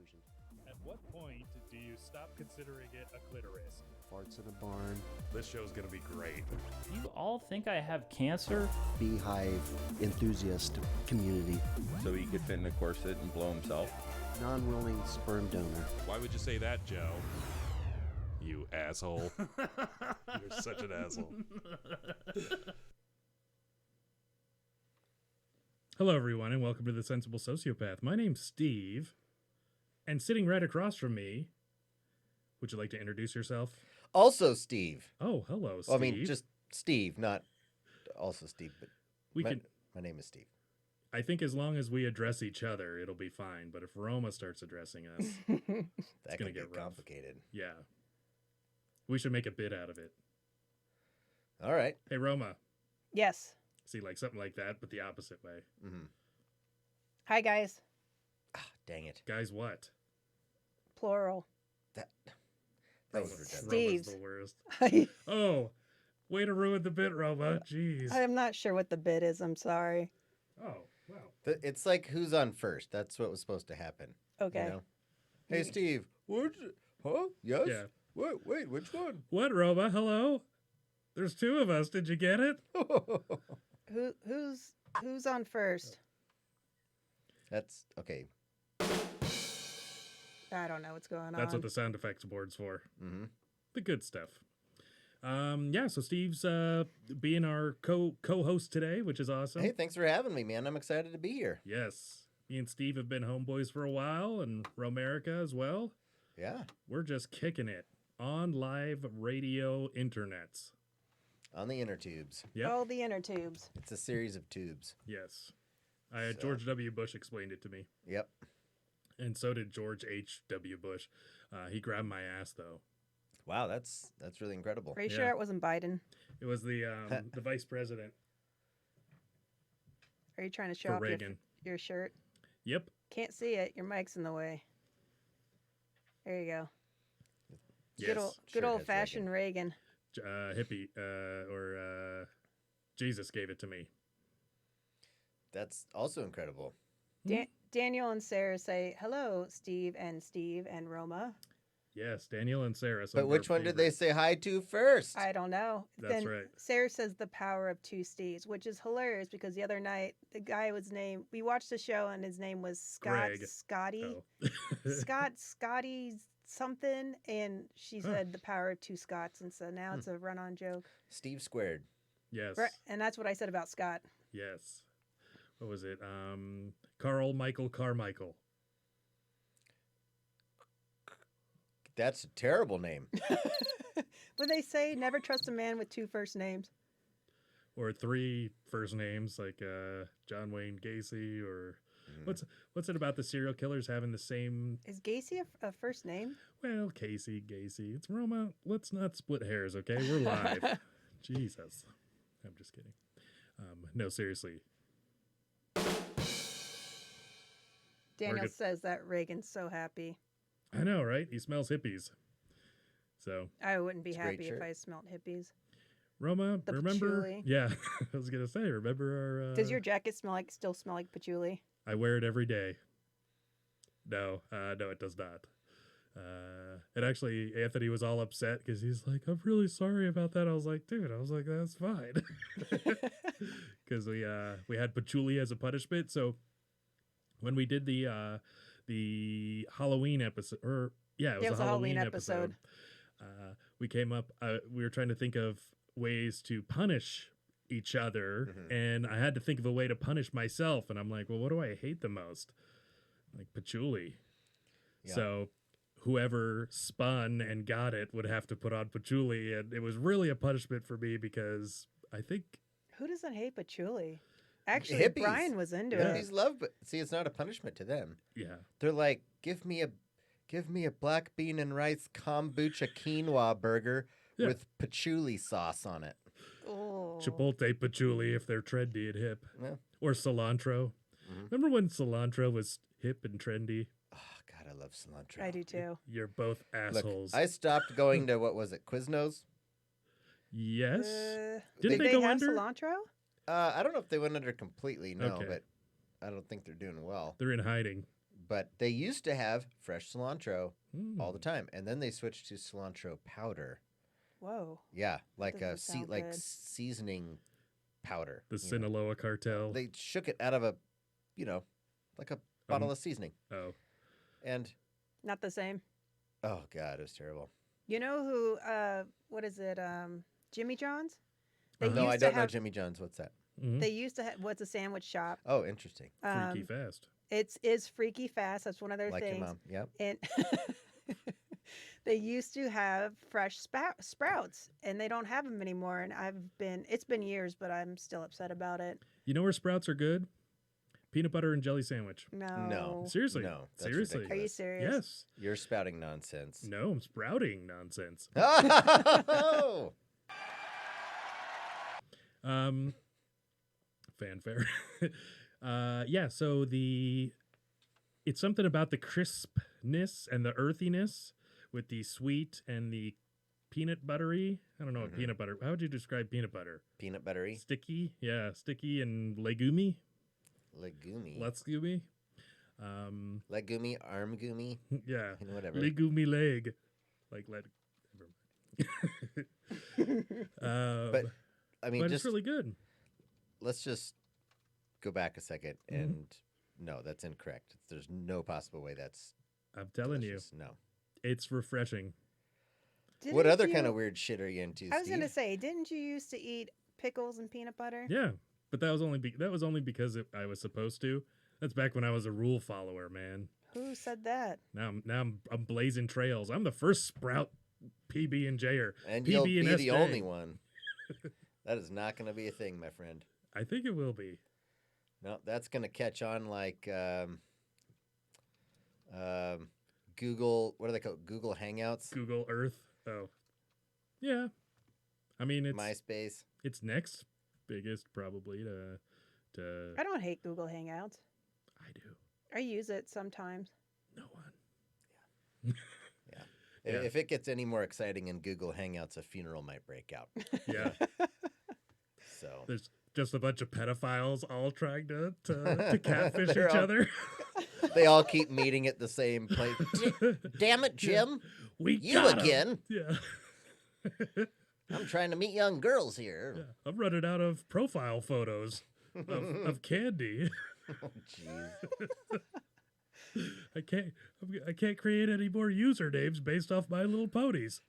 version. At what point do you stop considering it a clitoris? Farts in a barn. This show's gonna be great. You all think I have cancer? Beehive enthusiast community. So he could fit in a corset and blow himself. Non-willing sperm donor. Why would you say that, Joe? You asshole. You're such an asshole. Hello, everyone, and welcome to The Sensible Sociopath. My name's Steve, and sitting right across from me, would you like to introduce yourself? Also Steve. Oh, hello, Steve. Well, I mean, just Steve, not also Steve, but my name is Steve. I think as long as we address each other, it'll be fine. But if Roma starts addressing us, That gonna could get get rough. complicated. yeah. We should make a bit out of it. All right. Hey, Roma. Yes. See, like something like that, but the opposite way. Mm-hmm. Hi, guys. Ah, dang it. Guys, what? Plural. That was redundant. Steve's. Roma's the worst. I Oh, way to ruin the bit, Roma. Jeez. am not sure what the bit is. I'm sorry. Oh, wow. It's like who's on first. That's what was supposed to happen. Okay. You know? Hey, Steve. What? Huh? Yes? Yeah. Wait, which one? What, Roma? Hello? There's two of us. Did you get it? Who's on first? That's okay. I don't know what's going on. That's what the sound effects board's for. Mm-hmm. The good stuff. Yeah, so Steve's being our co-host today, which is awesome. Hey, thanks for having me, man. I'm excited to be here. Yes. Me and Steve have been homeboys for a while, and Romerica as well. Yeah. We're just kicking it on live radio internets. On the inner tubes. Yep. Oh, the inner tubes. It's a series of tubes. Yes. So- George W. Bush explained it to me, Yep. and so did George H.W. Bush. He grabbed my ass, though. Wow, that's really incredible. Are you Yeah. sure it wasn't Biden? It was the vice president Are you trying to show for off Reagan. your shirt? Yep. Can't see it. Your mic's in the way. There you go. Yes. Good Shirt has old fashioned Reagan. Hippie or Jesus gave it to me. That's also incredible. Daniel and Sarah say hello, Steve and Roma. Yes, Daniel and Sarah. some But of which our one did they favorites. say hi to first? I don't know. That's Then right. Sarah says the power of two Steves, which is hilarious because the other night the guy was named. We watched the show and his name was Scott Greg. Scotty Oh. Scotty something, and she said the power of two Scots, and so now it's a run-on joke. Steve squared. Yes. Right, and that's what I said about Scott. Yes. What was it? Carl Michael Carmichael. That's a terrible name. What they say, never trust a man with two first names. Or three first names like John Wayne Gacy or what's it about the serial killers having the same Is Gacy a first name? well, Casey, Gacy. It's Roma. Let's not split hairs, okay? We're live. Jesus. I'm just kidding. No, seriously. Daniel good. says that Reagan's so happy. I know, right? He smells hippies. So, I wouldn't be It's a great happy if shirt. I smelled hippies. Roma, The remember? patchouli. Yeah, I was gonna say, remember our? Does your jacket still smell like patchouli? I wear it every day. No, it does not. And actually, Anthony was all upset because he's like, "I'm really sorry about that." I was like, "Dude," that's fine," because we had patchouli as a punishment. So when we did the Halloween episode, or yeah, it was a Halloween episode. We came up. We were trying to think of ways to punish each other, and I had to think of a way to punish myself. And I'm like, well, what do I hate the most? Like patchouli. Yeah. So whoever spun and got it would have to put on patchouli, and it was really a punishment for me because I think Who doesn't hate patchouli? Actually, Hippies. Brian was into Yeah. it. Hippies love, but see, it's not a punishment to them. yeah. They're like, give me a black bean and rice kombucha quinoa burger Yeah. with patchouli sauce on it. Oh. Chipotle patchouli if they're trendy and hip. Yeah. Or cilantro. Remember when cilantro was hip and trendy? Oh God, I love cilantro. I do too. You're both Look, assholes. I stopped going to what was it, Quiznos? Yes. Did Didn't they go have under? cilantro? I don't know if they went under completely, no, Okay. but I don't think they're doing well. They're in hiding. But they used to have fresh cilantro all the Mm. time, and then they switched to cilantro powder. Whoa. Yeah, like doesn't sound like good. seasoning powder. The you know. Sinaloa cartel. They shook it out of a, like a bottle of seasoning, Oh, and Not the same. oh god, it was terrible. You know who? What is it? Jimmy John's. They No, I used to don't know have- Jimmy John's. What's that? mhm. They used to have. What's a sandwich shop? Oh, interesting. freaky Um, fast. it's freaky fast. That's one of their Like things. your mom. Yep. And they used to have fresh sprouts, and they don't have them anymore. And it's been years, but I'm still upset about it. You know where Sprouts are good? Peanut butter and jelly sandwich. No. Seriously. No, that's Seriously. Are you ridiculous. serious? Yes. You're spouting nonsense. No, I'm sprouting nonsense. Oh! Fanfare. Yeah, so it's something about the crispness and the earthiness with the sweet and the peanut buttery. I don't know what Mhm. peanut butter. How would you describe peanut butter? Peanut buttery, Sticky? Yeah, sticky and legumy. legumy, Let's goomy. legumy, arm goomy, Yeah. and whatever. Legumy leg. Like let never mind. But I mean, but just it's really good. let's just go back a second Mhm. and no, that's incorrect. There's no possible way that's I'm telling delicious. No. you, it's refreshing. What Didn't other kind you- of weird shit are you into, I was Steve? gonna say, didn't you used to eat pickles and peanut butter? Yeah, but that was only because I was supposed to. That's back when I was a rule follower, man. Who said that? Now I'm blazing trails. I'm the first Sprout PB and Jer. And you'll PB be and the SJ. only one. That is not going to be a thing, my friend. I think it will be. No, that's going to catch on like Google. What are they called? Google Hangouts, Google Earth. Oh, yeah. I mean, MySpace. it's next biggest probably to. I don't hate Google Hangouts. I do. I use it sometimes. No one. Yeah. If it gets any more exciting in Google Hangouts, a funeral might break out. Yeah. So There's just a bunch of pedophiles all trying to catfish They're each all- other. they all keep meeting at the same place. Damn it, Jim! We You got 'em. again? Yeah. I'm trying to meet young girls here. Yeah. I'm running out of profile photos of candy. Oh, jeez. I can't create any more usernames based off My Little Ponies.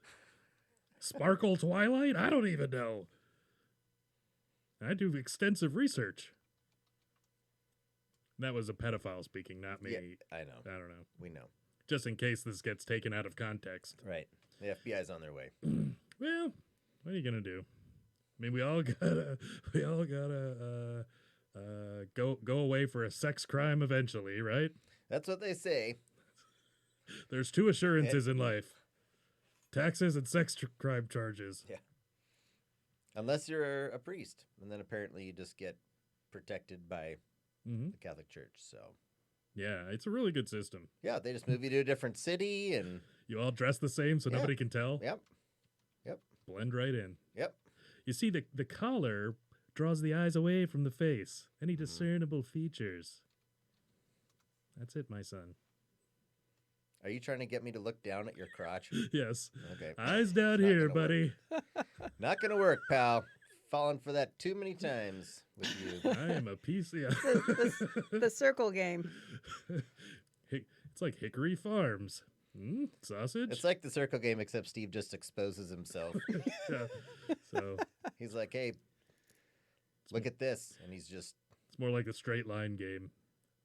Sparkle Twilight? I don't even know. I do extensive research. That was a pedophile speaking, not me. Yeah, I know. I don't know. We know. Just in case this gets taken out of context. Right. The FBI's on their way. Well, what are you gonna do? I mean, we all gotta go away for a sex crime eventually, right? That's what they say. There's two assurances in life: taxes and crime charges. Unless you're a priest. And then apparently you just get protected by Hmm. the Catholic Church. So, Yeah, it's a really good system. yeah, they just move you to a different city and, You all dress the same, so Yeah. nobody can tell. yep, Blend right in. yep. You see, the collar draws the eyes away from the face. Any Mm-hmm. discernible features. That's it, my son. Are you trying to get me to look down at your crotch? Yes. Okay. Eyes down Not here, gonna work. buddy. Not going to work, pal. Fallen for that too many times with you. I am a piece of... The circle game. It's like Hickory Farms. Sausage? It's like the circle game, except Steve just exposes himself. Yeah. So He's like, hey, look at this. And he's just, it's more like a straight line game.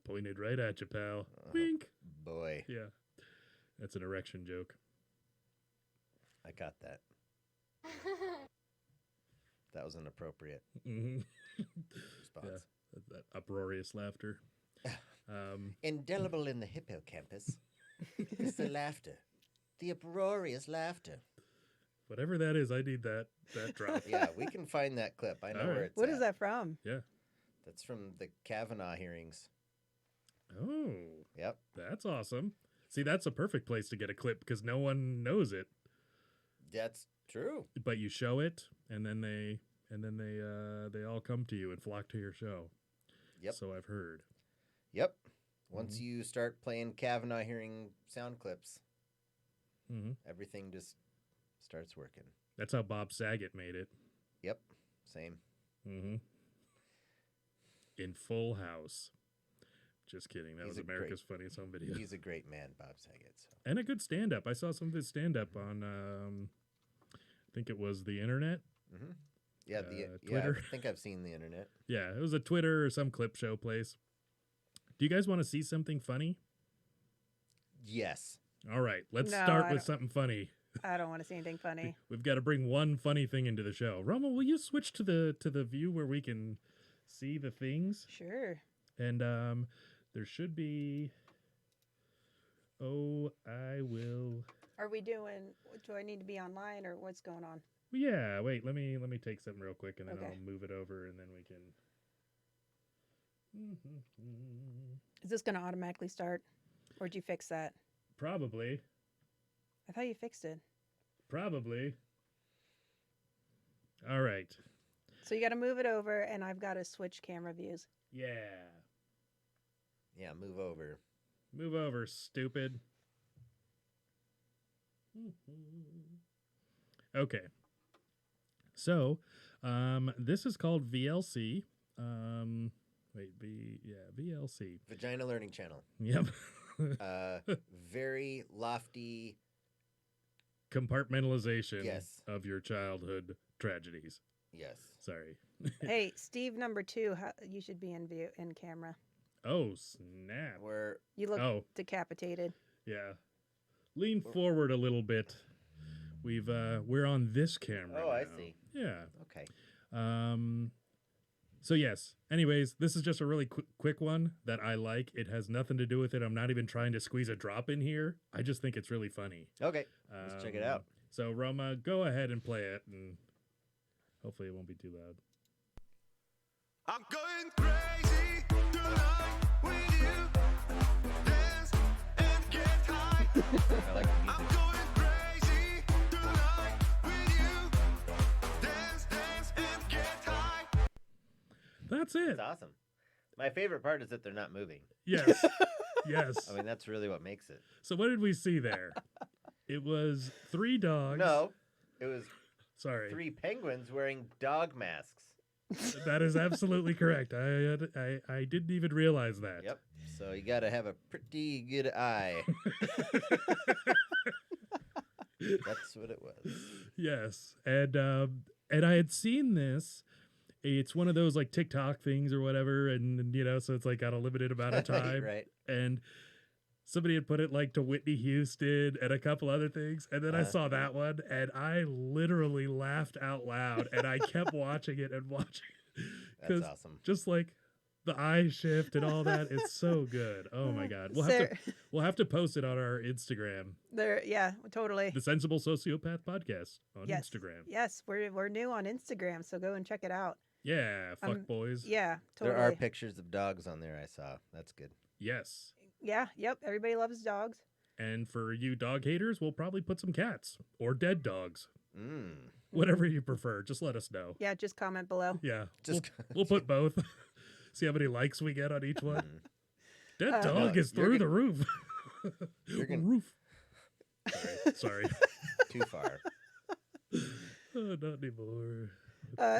Pointed right at you, pal. Oh. Wink. boy, Yeah. That's an erection joke. I got that. That was inappropriate Hmm. response. That uproarious laughter. Indelible in the hippocampus is the laughter, the uproarious laughter. Whatever that is, I need that drop. Yeah, we can find that clip. I know All where right. it's What at. is that from? That's from the Kavanaugh hearings. Oh, Yep. that's awesome. See, that's a perfect place to get a clip because no one knows it. That's true. But you show it, and then they all come to you and flock to your show. Yep. So I've heard. Yep. Once you start playing Kavanaugh hearing sound clips, Mm-hmm. everything just starts working. That's how Bob Saget made it. Yep, same. Mm-hmm. In Full House. Just kidding. That He's was a America's Funniest Home Video. He's a great man, Bob Saget. So. And a good stand-up. I saw some of his stand-up on, I think it was the internet. Mm-hmm. Yeah, Twitter. I think I've seen the internet. Yeah, it was a Twitter or some clip show place. Do you guys want to see something funny? Yes. All right, let's No, start I with don't. something funny. I don't want to see anything funny. We've got to bring one funny thing into the show. Roma, will you switch to the view where we can see the things? Sure. And there should be. Oh, I will. Are we doing? Do I need to be online or what's going on? Yeah, wait. Let me take something real quick, and then Okay. I'll move it over, and then we can. Is this going to automatically start, or did you fix that? Probably. I thought you fixed it. Probably. All right. So you got to move it over, and I've got to switch camera views. Yeah. Yeah, move over. Move over, stupid. Okay. So, this is called VLC. VLC. Vagina Learning Channel. Yep. Very lofty. Compartmentalization Yes. of your childhood tragedies. Yes. Sorry. Hey, Steve number 2, you should be in view in camera. Oh, snap. Where You look Oh, decapitated. yeah. Lean forward a little bit. We're on this camera. Oh, I now. see. Yeah. Okay. So yes. Anyways, this is just a really quick one that I like. It has nothing to do with it. I'm not even trying to squeeze a drop in here. I just think it's really funny. Okay. Let's check it out. So Roma, go ahead and play it, and hopefully it won't be too loud. I'm going crazy tonight with you. Dance and get high. I like the I'm music. going crazy tonight with you. Dance and get high. That's it. It's awesome. My favorite part is that they're not moving. Yes. Yes. I mean, that's really what makes it. So what did we see there? It was 3 dogs. No, it was Sorry. 3 penguins wearing dog masks. That is absolutely correct. I didn't even realize that. Yep. So you got to have a pretty good eye. That's what it was. Yes. And I had seen this. It's one of those like TikTok things or whatever, and you know, so it's like got a limited amount of time. Right. And somebody had put it like to Whitney Houston and a couple other things, and then I saw that one, and I literally laughed out loud, and I kept watching it and watching it. That's awesome. Just like the eye shift and all that, it's so good. Oh my god, we'll have to post it on our Instagram, Yeah, totally. the Sensible Sociopath Podcast on Yes. Instagram. Yes, we're new on Instagram, so go and check it out. Yeah, fuck boys. Yeah, totally. There are pictures of dogs on there I saw. That's good. Yes. Yeah, yep. Everybody loves dogs. And for you dog haters, we'll probably put some cats or dead dogs. Mm. Whatever you prefer, just let us know. Yeah, just comment below. Yeah, Just we'll put both. See how many likes we get on each one. Dead dog No, is you're through the roof. You're gonna- Roof. Sorry. Too far. Oh, not anymore.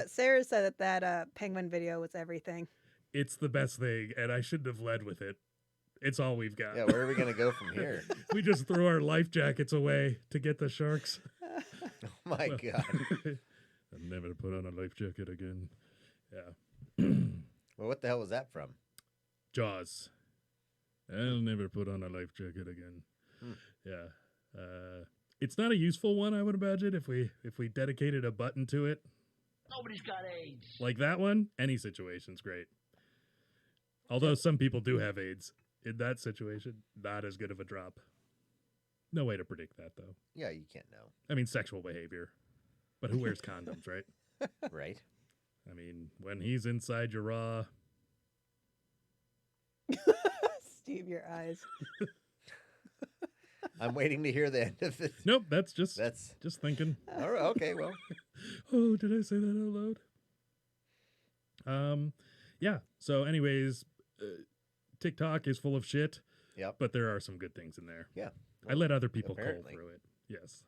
Sarah said that penguin video was everything. It's the best thing, and I shouldn't have led with it. It's all we've got. Yeah, where are we going to go from here? We just threw our life jackets away to get the sharks. Oh, my God. I'm never to put on a life jacket again. Yeah. Well, what the hell was that from? Jaws. I'll never put on a life jacket again. Hmm. Yeah. It's not a useful one, I would imagine, if we dedicated a button to it. Nobody's got AIDS. Like that one, any situation's great. Although some people do have AIDS. In that situation, not as good of a drop. No way to predict that, though. Yeah, you can't know. I mean, sexual behavior. But who wears condoms, right? Right? I mean, when he's inside your raw... Steve, your eyes. I'm waiting to hear the end of it. Nope, that's just thinking. All right, okay, well. Oh, did I say that out loud? Yeah. So anyways, TikTok is full of shit, Yep. but there are some good things in there. Yeah. I let other people cull apparently. through it. Yes.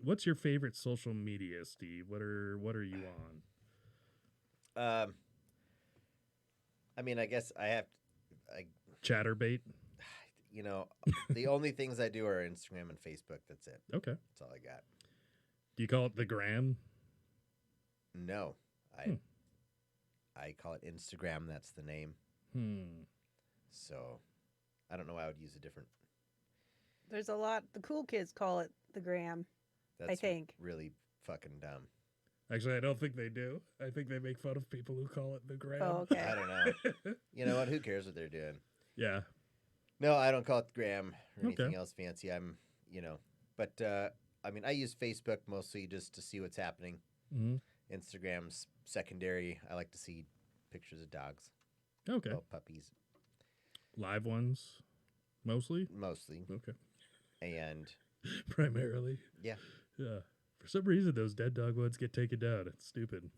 What's your favorite social media, Steve? What are you on? I mean, I guess Chatterbait. the only things I do are Instagram and Facebook. That's it. Okay. That's all I got. Do you call it the gram? No, I call it Instagram. That's the name. So I don't know why I would use a different. There's a lot. The cool kids call it the gram. That's think. really fucking dumb. Actually, I don't think they do. I think they make fun of people who call it the gram. Oh, okay. I don't know. You know what? Who cares what they're doing? Yeah. No, I don't call it the gram or Okay. anything else fancy. But I mean, I use Facebook mostly just to see what's happening. Mm-hmm. Instagram's secondary. I like to see pictures of dogs, Okay. little puppies, Live ones, mostly. mostly, Okay. and Primarily. yeah, Yeah. For some reason, those dead dog ones get taken down. It's stupid.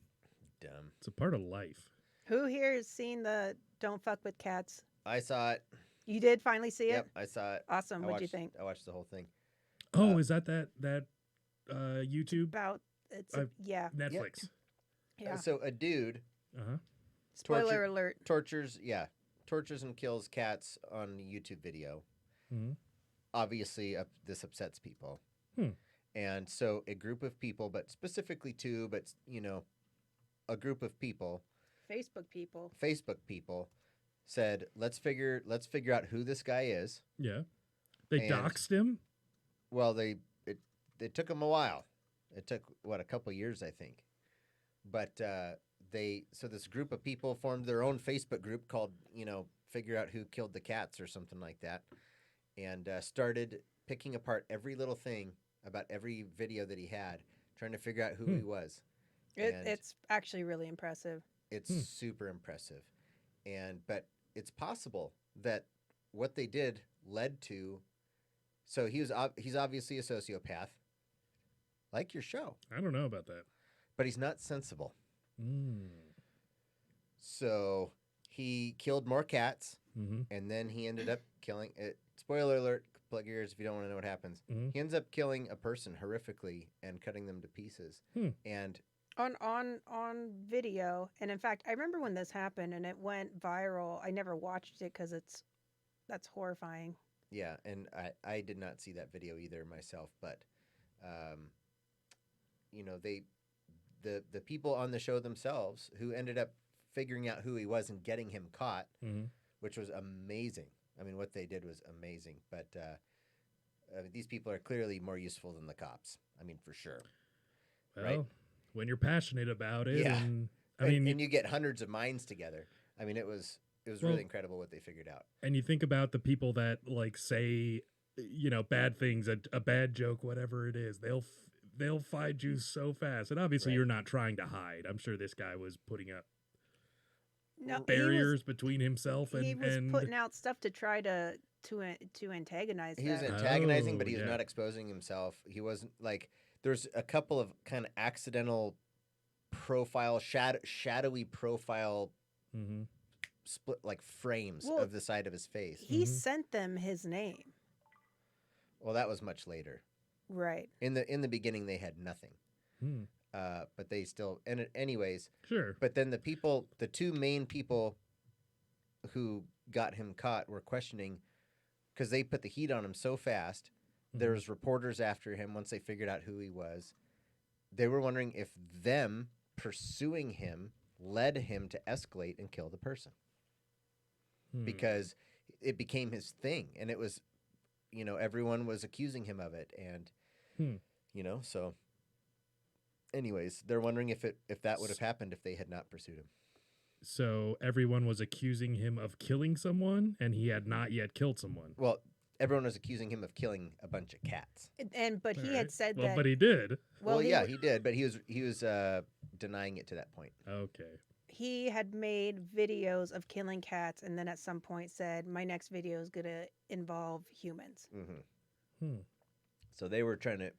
dumb. It's a part of life. Who here has seen the "Don't Fuck with Cats"? I saw it. You did finally see Yep, it. I saw it. Awesome. I What'd you watched- think? I watched the whole thing. Oh, is that YouTube About it's yeah. Netflix? Yeah. So a dude Uh-huh. Spoiler alert. tortures and kills cats on YouTube video. Mm-hmm. Obviously, this upsets people. Hmm. And so a group of people, but specifically two, but a group of people, Facebook people. Facebook people, said, let's figure out who this guy is. Yeah. They And- doxed him? Well, it took them a while. It took a couple years, I think. But so this group of people formed their own Facebook group called, figure out who killed the cats or something like that, and started picking apart every little thing about every video that he had, trying to figure out who he was. And It's actually really impressive. it's super impressive. But it's possible that what they did led to. So he's obviously a sociopath, like your show, I don't know about that. but he's not sensible. Mm. So he killed more cats, Mm-hmm. and then he ended up killing it. Spoiler alert, plug your ears if you don't want to know what happens. Mhm. He ends up killing a person horrifically and cutting them to pieces. And On video, and in fact, I remember when this happened and it went viral. I never watched it because that's horrifying. yeah, and I did not see that video either myself, but the people on the show themselves who ended up figuring out who he was and getting him caught, Mm-hmm. which was amazing. I mean, what they did was amazing. But these people are clearly more useful than the cops. I mean, for sure. Well, Right. when you're passionate about it, Yeah. and And you get hundreds of minds together. I mean, it was Well- really incredible what they figured out. and you think about the people that like say, bad things, a bad joke, whatever it is, they'll find you so fast. And obviously, Right. you're not trying to hide. I'm sure this guy was putting up No, barriers between himself and he was and putting out stuff to try to antagonize He was that. antagonizing, but Oh, he was yeah. not exposing himself. He wasn't like there's a couple of kind of accidental profile, shadowy profile Mm-hmm. split like frames Well, of the side of his face. He Mhm. sent them his name. Well, that was much later. Right. In the beginning, they had nothing. Hmm. But they still, anyways. Sure. But then the two main people who got him caught were questioning because they put the heat on him so fast. There was reporters after him once they figured out who he was. They were wondering if them pursuing him led him to escalate and kill the person because it became his thing, and it was, everyone was accusing him of it, and so. Anyways, they're wondering if that would have happened if they had not pursued him. So everyone was accusing him of killing someone, and he had not yet killed someone. Well, everyone was accusing him of killing a bunch of cats. But he Alright. had said Well, that. but he did. Well, he yeah, w- he did, but he was denying it to that point. Okay. he had made videos of killing cats, and then at some point said, "My next video is gonna involve humans." Mm-hmm. So they were trying to,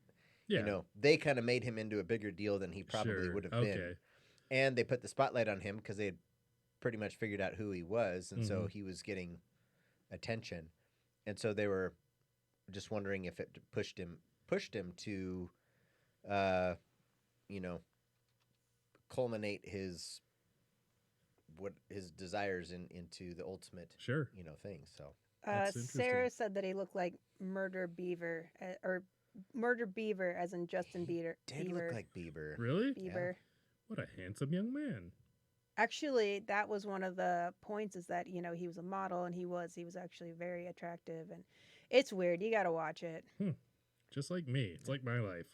Yeah. they kind of made him into a bigger deal than he probably Sure. would have Okay. been. And they put the spotlight on him because they had pretty much figured out who he was, and so he was getting attention, and so they were just wondering if it pushed him to, you know, culminate his desires into the ultimate, Sure. you know, thing. So That's interesting. Sarah said that he looked like Murder Beaver, or Murder Beaver, as in Justin Bieber. did look like Bieber. Really? Bieber. What a handsome young man. Actually, that was one of the points, is that, you know, he was a model, and he was actually very attractive, and it's weird. You got to watch it. Just like me. It's like my life.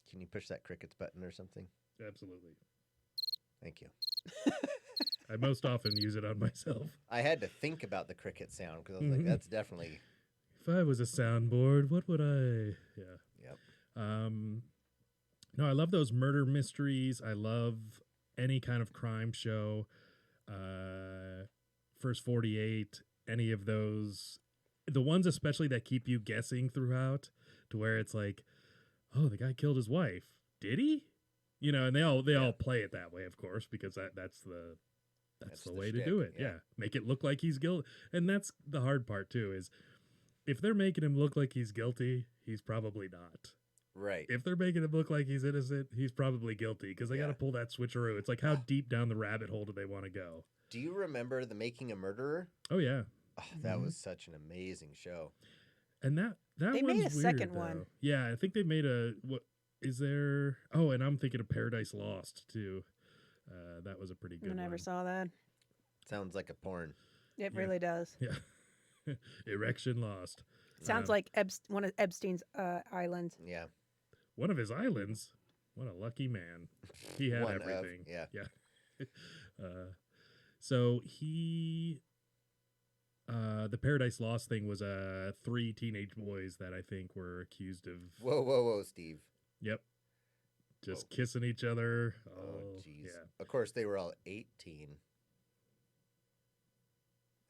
Can you push that crickets button or something? Absolutely. Thank you. I most often use it on myself. I had to think about the cricket sound because I was like, that's definitely. If I was a soundboard, what would I? Yeah. Yep. No, I love those murder mysteries. I love any kind of crime show. First 48, any of those. The ones especially that keep you guessing throughout, to where it's like, oh, the guy killed his wife. Did he? You know, and they all play it that way, of course, because that's the way to shtick, do it. yeah. Yeah. Make it look like he's guilty. And that's the hard part too, is if they're making him look like he's guilty, he's probably not. Right. If they're making him look like he's innocent, he's probably guilty, because they got to pull that switcheroo. It's like, how deep down the rabbit hole do they want to go? Do you remember The Making a Murderer? Oh yeah. Oh, that was such an amazing show. And that They made one's a weird, second though. one. Yeah, I think they made what is there? Oh, and I'm thinking of Paradise Lost too. That was a pretty good I never one. saw that. Sounds like a porn. It Yeah. really does. Yeah. Erection Lost. Sounds like one of Epstein's islands. Yeah. One of his islands. What a lucky man. He had One of, everything. yeah. Yeah. So he, the Paradise Lost thing was 3 teenage boys that I think were accused of. Whoa, Steve. Yep. Just kissing each other. Oh, jeez. Yeah. Of course, they were all 18.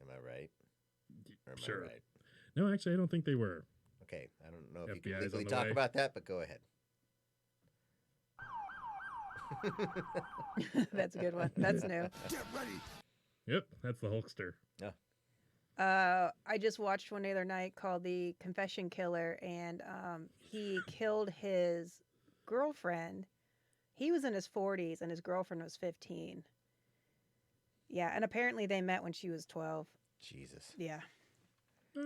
Am I right? Or am Sure. I right? No, actually, I don't think they were. Okay. I don't know if you can FBI's legally on the talk way. about that, but go ahead. That's a good one. That's new. Get ready. Yep, that's the Hulkster. I just watched one the other night called The Confession Killer, and he killed his girlfriend. He was in his 40s, and his girlfriend was 15. Yeah, and apparently they met when she was 12. Jesus. Yeah.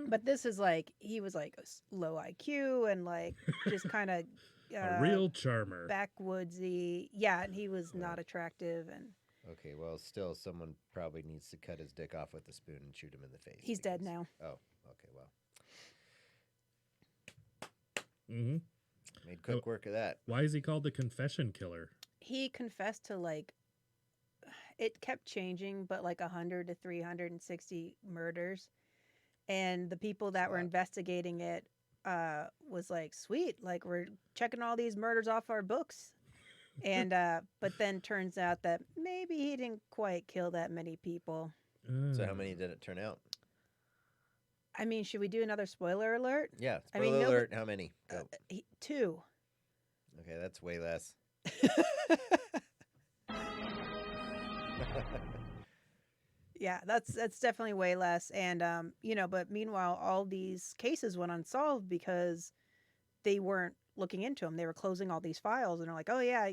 But this is like, he was like low IQ and like just kind of A real charmer. backwoodsy. Yeah, and he was not attractive, and Okay, well, still, someone probably needs to cut his dick off with a spoon and shoot him in the face. he's dead because- now. Oh, okay, well. Mm-hmm. Made quick work of that. Why is he called the Confession Killer? He confessed to like, it kept changing, but like 100 to 360 murders. And the people that were lot. investigating it was like, sweet, like we're checking all these murders off our books. And but then turns out that maybe he didn't quite kill that many people. So how many did it turn out? I mean, should we do another spoiler alert? Yeah, I spoiler mean, alert, how many? Go. 2. Okay, that's way less. Yeah, that's definitely way less. And you know, but meanwhile, all these cases went unsolved because they weren't looking into them. They were closing all these files, and they're like, "Oh yeah,"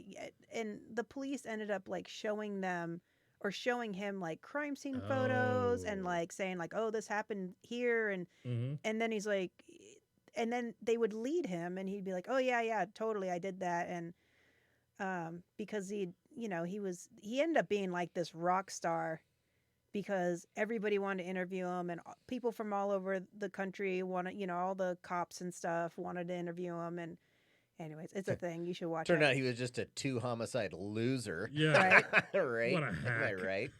and the police ended up like showing them or showing him like crime scene photos and Oh. like saying like, "Oh, this happened here," and Mm-hmm. then he's like, and then they would lead him, and he'd be like, "Oh yeah, totally, I did that," and because he ended up being like this rock star because everybody wanted to interview him, and people from all over the country wanted, all the cops and stuff wanted to interview him. And anyways, it's a thing. You should watch Turned it. out he was just a 2 homicide loser. Yeah. Right? What a Am I hack. right?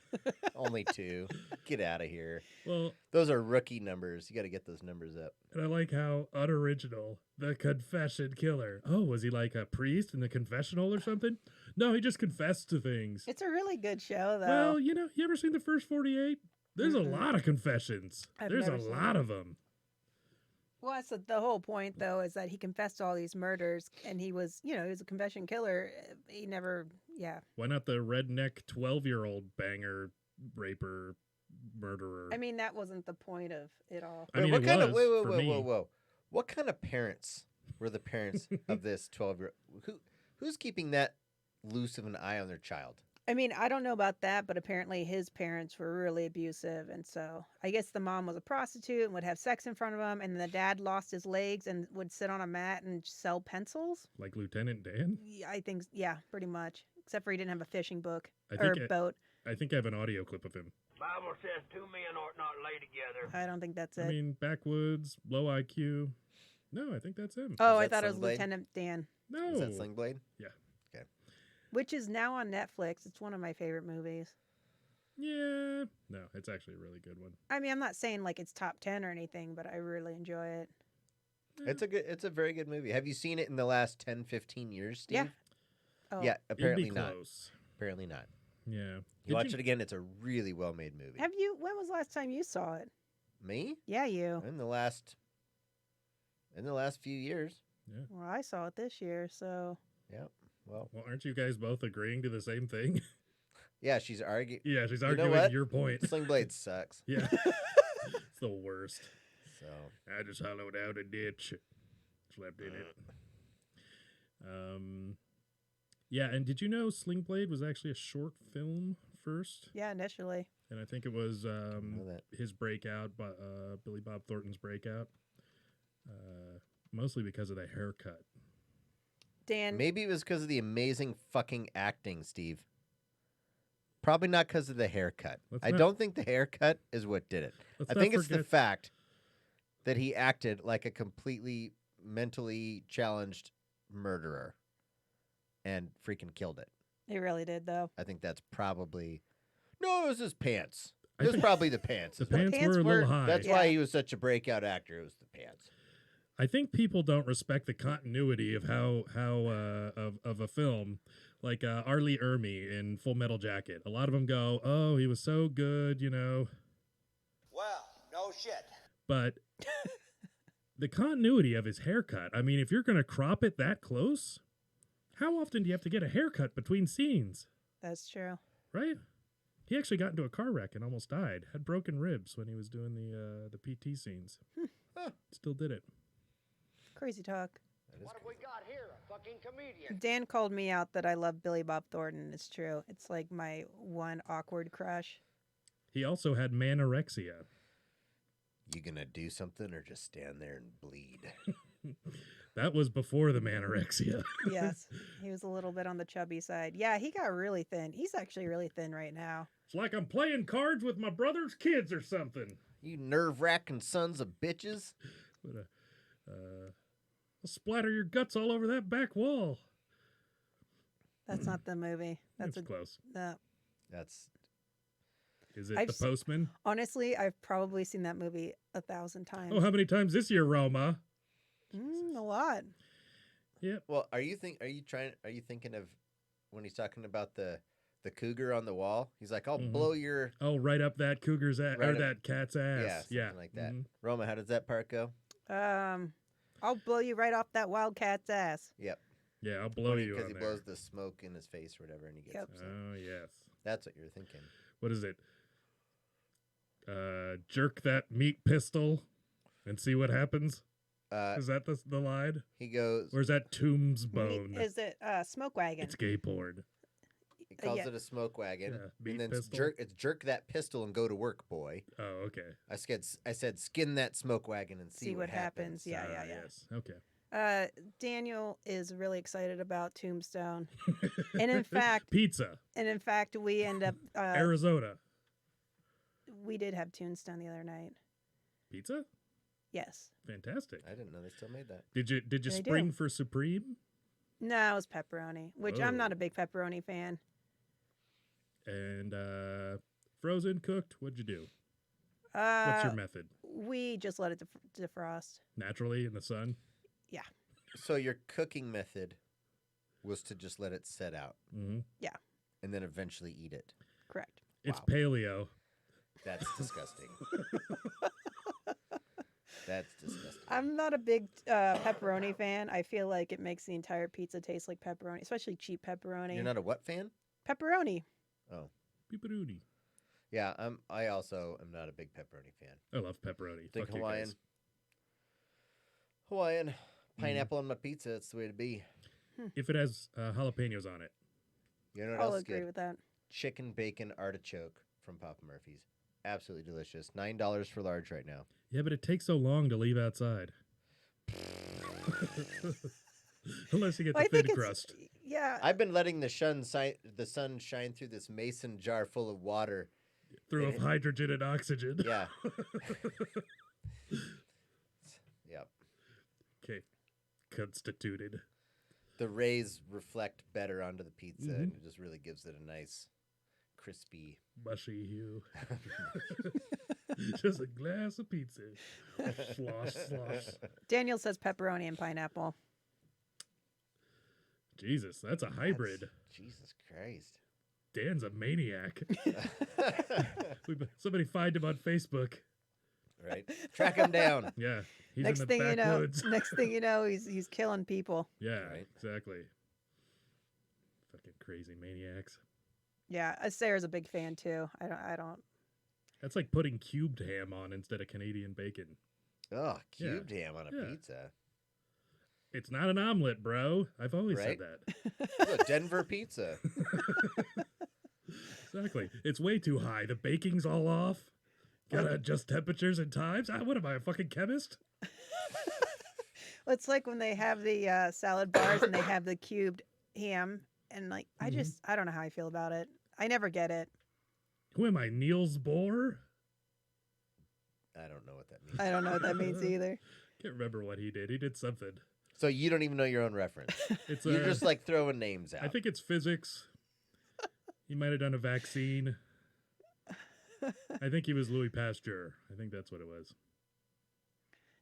Only 2. Get out of here. Well, Those are rookie numbers. You got to get those numbers up. and I like how unoriginal, the Confession Killer. Oh, was he like a priest in the confessional or something? No, he just confessed to things. It's a really good show, though. Well, you ever seen the first 48? There's Mm-mm. a lot of confessions. I've There's a never seen lot it. of them. Well, that's the whole point, though, is that he confessed to all these murders, and he was, he was a confession killer. He never, Why not the redneck 12-year-old banger, raper, murderer? I mean, that wasn't the point of it all. I mean, what it kind of was whoa, for whoa, me. whoa, whoa. What kind of parents were the parents of this 12-year? Who's keeping that loose of an eye on their child? I mean, I don't know about that, but apparently his parents were really abusive, and so I guess the mom was a prostitute and would have sex in front of him, and the dad lost his legs and would sit on a mat and sell pencils. Like Lieutenant Dan? Yeah, I think, pretty much. Except for he didn't have a fishing book I or think boat. I think I have an audio clip of him. Bible says two men ought not lay together. I don't think that's it. I mean, backwoods, low IQ. No, I think that's him. oh, Is I that thought it was Slingblade? Lieutenant Dan, No. Is that Slingblade? which is now on Netflix. It's one of my favorite movies. Yeah. No, it's actually a really good one. I mean, I'm not saying like it's top 10 or anything, but I really enjoy it. It's a very good movie. Have you seen it in the last 10, 15 years, Steve? Yeah. Oh. Yeah, You'd apparently be not. close. Apparently not. Yeah. You watch it again, it's a really well-made movie. When was the last time you saw it? Me? Yeah, you. In the last few years. Well, I saw it this year, so. Yeah. Well, aren't you guys both agreeing to the same thing? yeah, she's arguing. Yeah, she's You know arguing what? your point. Slingblade sucks. Yeah. It's the worst. So I just hollowed out a ditch. Slept in it. Yeah, and did you know Slingblade was actually a short film first? Yeah, initially. And I think it was know that. his breakout, Billy Bob Thornton's breakout, mostly because of the haircut. Dan. maybe it was because of the amazing fucking acting, Steve. Probably not because of the haircut. I don't think the haircut is what did it. Let's I not think it's the forget- fact that he acted like a completely mentally challenged murderer and freaking killed it. He really did, though. I think that's probably... No, it was his pants. I It was think- probably the pants. The is what- pants pants were a were- little high. That's Yeah. why he was such a breakout actor. It was the pants. I think people don't respect the continuity of how of a film, like R. Lee Ermey in Full Metal Jacket. A lot of them go, "Oh, he was so good," Well, no shit. But the continuity of his haircut. I mean, if you're gonna crop it that close, how often do you have to get a haircut between scenes? That's true. Right? He actually got into a car wreck and almost died. Had broken ribs when he was doing the PT scenes. Still did it. Crazy talk. What have we got here? A fucking comedian. Dan called me out that I love Billy Bob Thornton. It's true. It's like my one awkward crush. He also had manorexia. You gonna do something or just stand there and bleed? That was before the manorexia. Yes. He was a little bit on the chubby side. Yeah, he got really thin. He's actually really thin right now. It's like I'm playing cards with my brother's kids or something. You nerve-wracking sons of bitches. But, I'll splatter your guts all over that back wall. That's not the movie. That's That's close. no. That's Is it I've The se- Postman? Honestly, I've probably seen that movie 1,000 times. Oh, how many times this year, Roma? A lot. well. Are you thinking of when he's talking about the cougar on the wall? He's like, "I'll Mhm. blow your Oh, right up that cougar's ass, Right or up- that cat's ass. yeah, Yeah, something like that." Mhm. Roma, how does that part go? I'll blow you right off that wildcat's ass. Yep, Yeah, I'll blow you because on he there. blows the smoke in his face or whatever, and he gets Yep. upset. Oh, yes. That's what you're thinking. What is it? Jerk that meat pistol and see what happens? Is that the line? He goes. Or is that Tomb's bone? Is it Smoke Wagon? It's gay porn. He calls yeah. it a smoke wagon, Yeah, meat and then pistol. it's jerk that pistol and go to work, boy. Oh, okay. I said skin that smoke wagon and see, what happens. Yeah, Ah, yeah, yeah. Yes. Okay. Daniel is really excited about Tombstone, and in fact, Pizza, we end up Arizona. we did have Tombstone the other night. Pizza? Yes. Fantastic. I didn't know they still made that. Did you They do. spring for Supreme? No, it was pepperoni, which I'm not Whoa. a big pepperoni fan. And frozen, cooked, what'd you do? What's Uh, your method? we just let it defrost. Naturally in the sun? Yeah. So your cooking method was to just let it set out Mm-hmm. and then eventually eat it. Correct. It's Wow. paleo. That's disgusting. That's disgusting. I'm not a big pepperoni fan. I feel like it makes the entire pizza taste like pepperoni, especially cheap pepperoni. You're not a what fan? Pepperoni. Oh, Pepperoni. yeah. I also am not a big pepperoni fan. I love pepperoni. Think Fuck you Hawaiian. guys. Hawaiian pineapple on my pizza. It's the way to be. If it has jalapenos on it. You know what I'll else is agree good? with that. Chicken bacon artichoke from Papa Murphy's. Absolutely delicious. $9 for large right now. Yeah, but it takes so long to leave outside. Unless you get Well, the thin crust. Yeah. I've been letting the sun shine through this mason jar full of water. Through of hydrogen and oxygen. Yeah. Yep. Okay. Constituted. The rays reflect better onto the pizza, and it just really gives it a nice, crispy. Mushy hue. Just a glass of pizza. Slosh, slosh. Daniel says pepperoni and pineapple. Jesus, that's a hybrid. Jesus Christ. Dan's a maniac. Somebody find him on Facebook. Right? Track him down. Yeah. He's Next in the thing you know, backwoods. next thing you know, he's killing people. Yeah, Right. exactly. Fucking crazy maniacs. Yeah, Sarah's a big fan too. I don't. That's like putting cubed ham on instead of Canadian bacon. Oh, cubed ham on a pizza. It's not an omelet, bro. I've always Right? said that. It's a Denver pizza. Exactly. It's way too high. The baking's all off. Gotta adjust temperatures and times. What am I, a fucking chemist? Well, it's like when they have the salad bars and they have the cubed ham, and like I don't know how I feel about it. I never get it. Who am I, Niels Bohr? I don't know what that means. I don't know what that means either. Can't remember what he did. He did something. So you don't even know your own reference. It's You're just like throwing names out. I think it's physics. He might have done a vaccine. I think he was Louis Pasteur. I think that's what it was.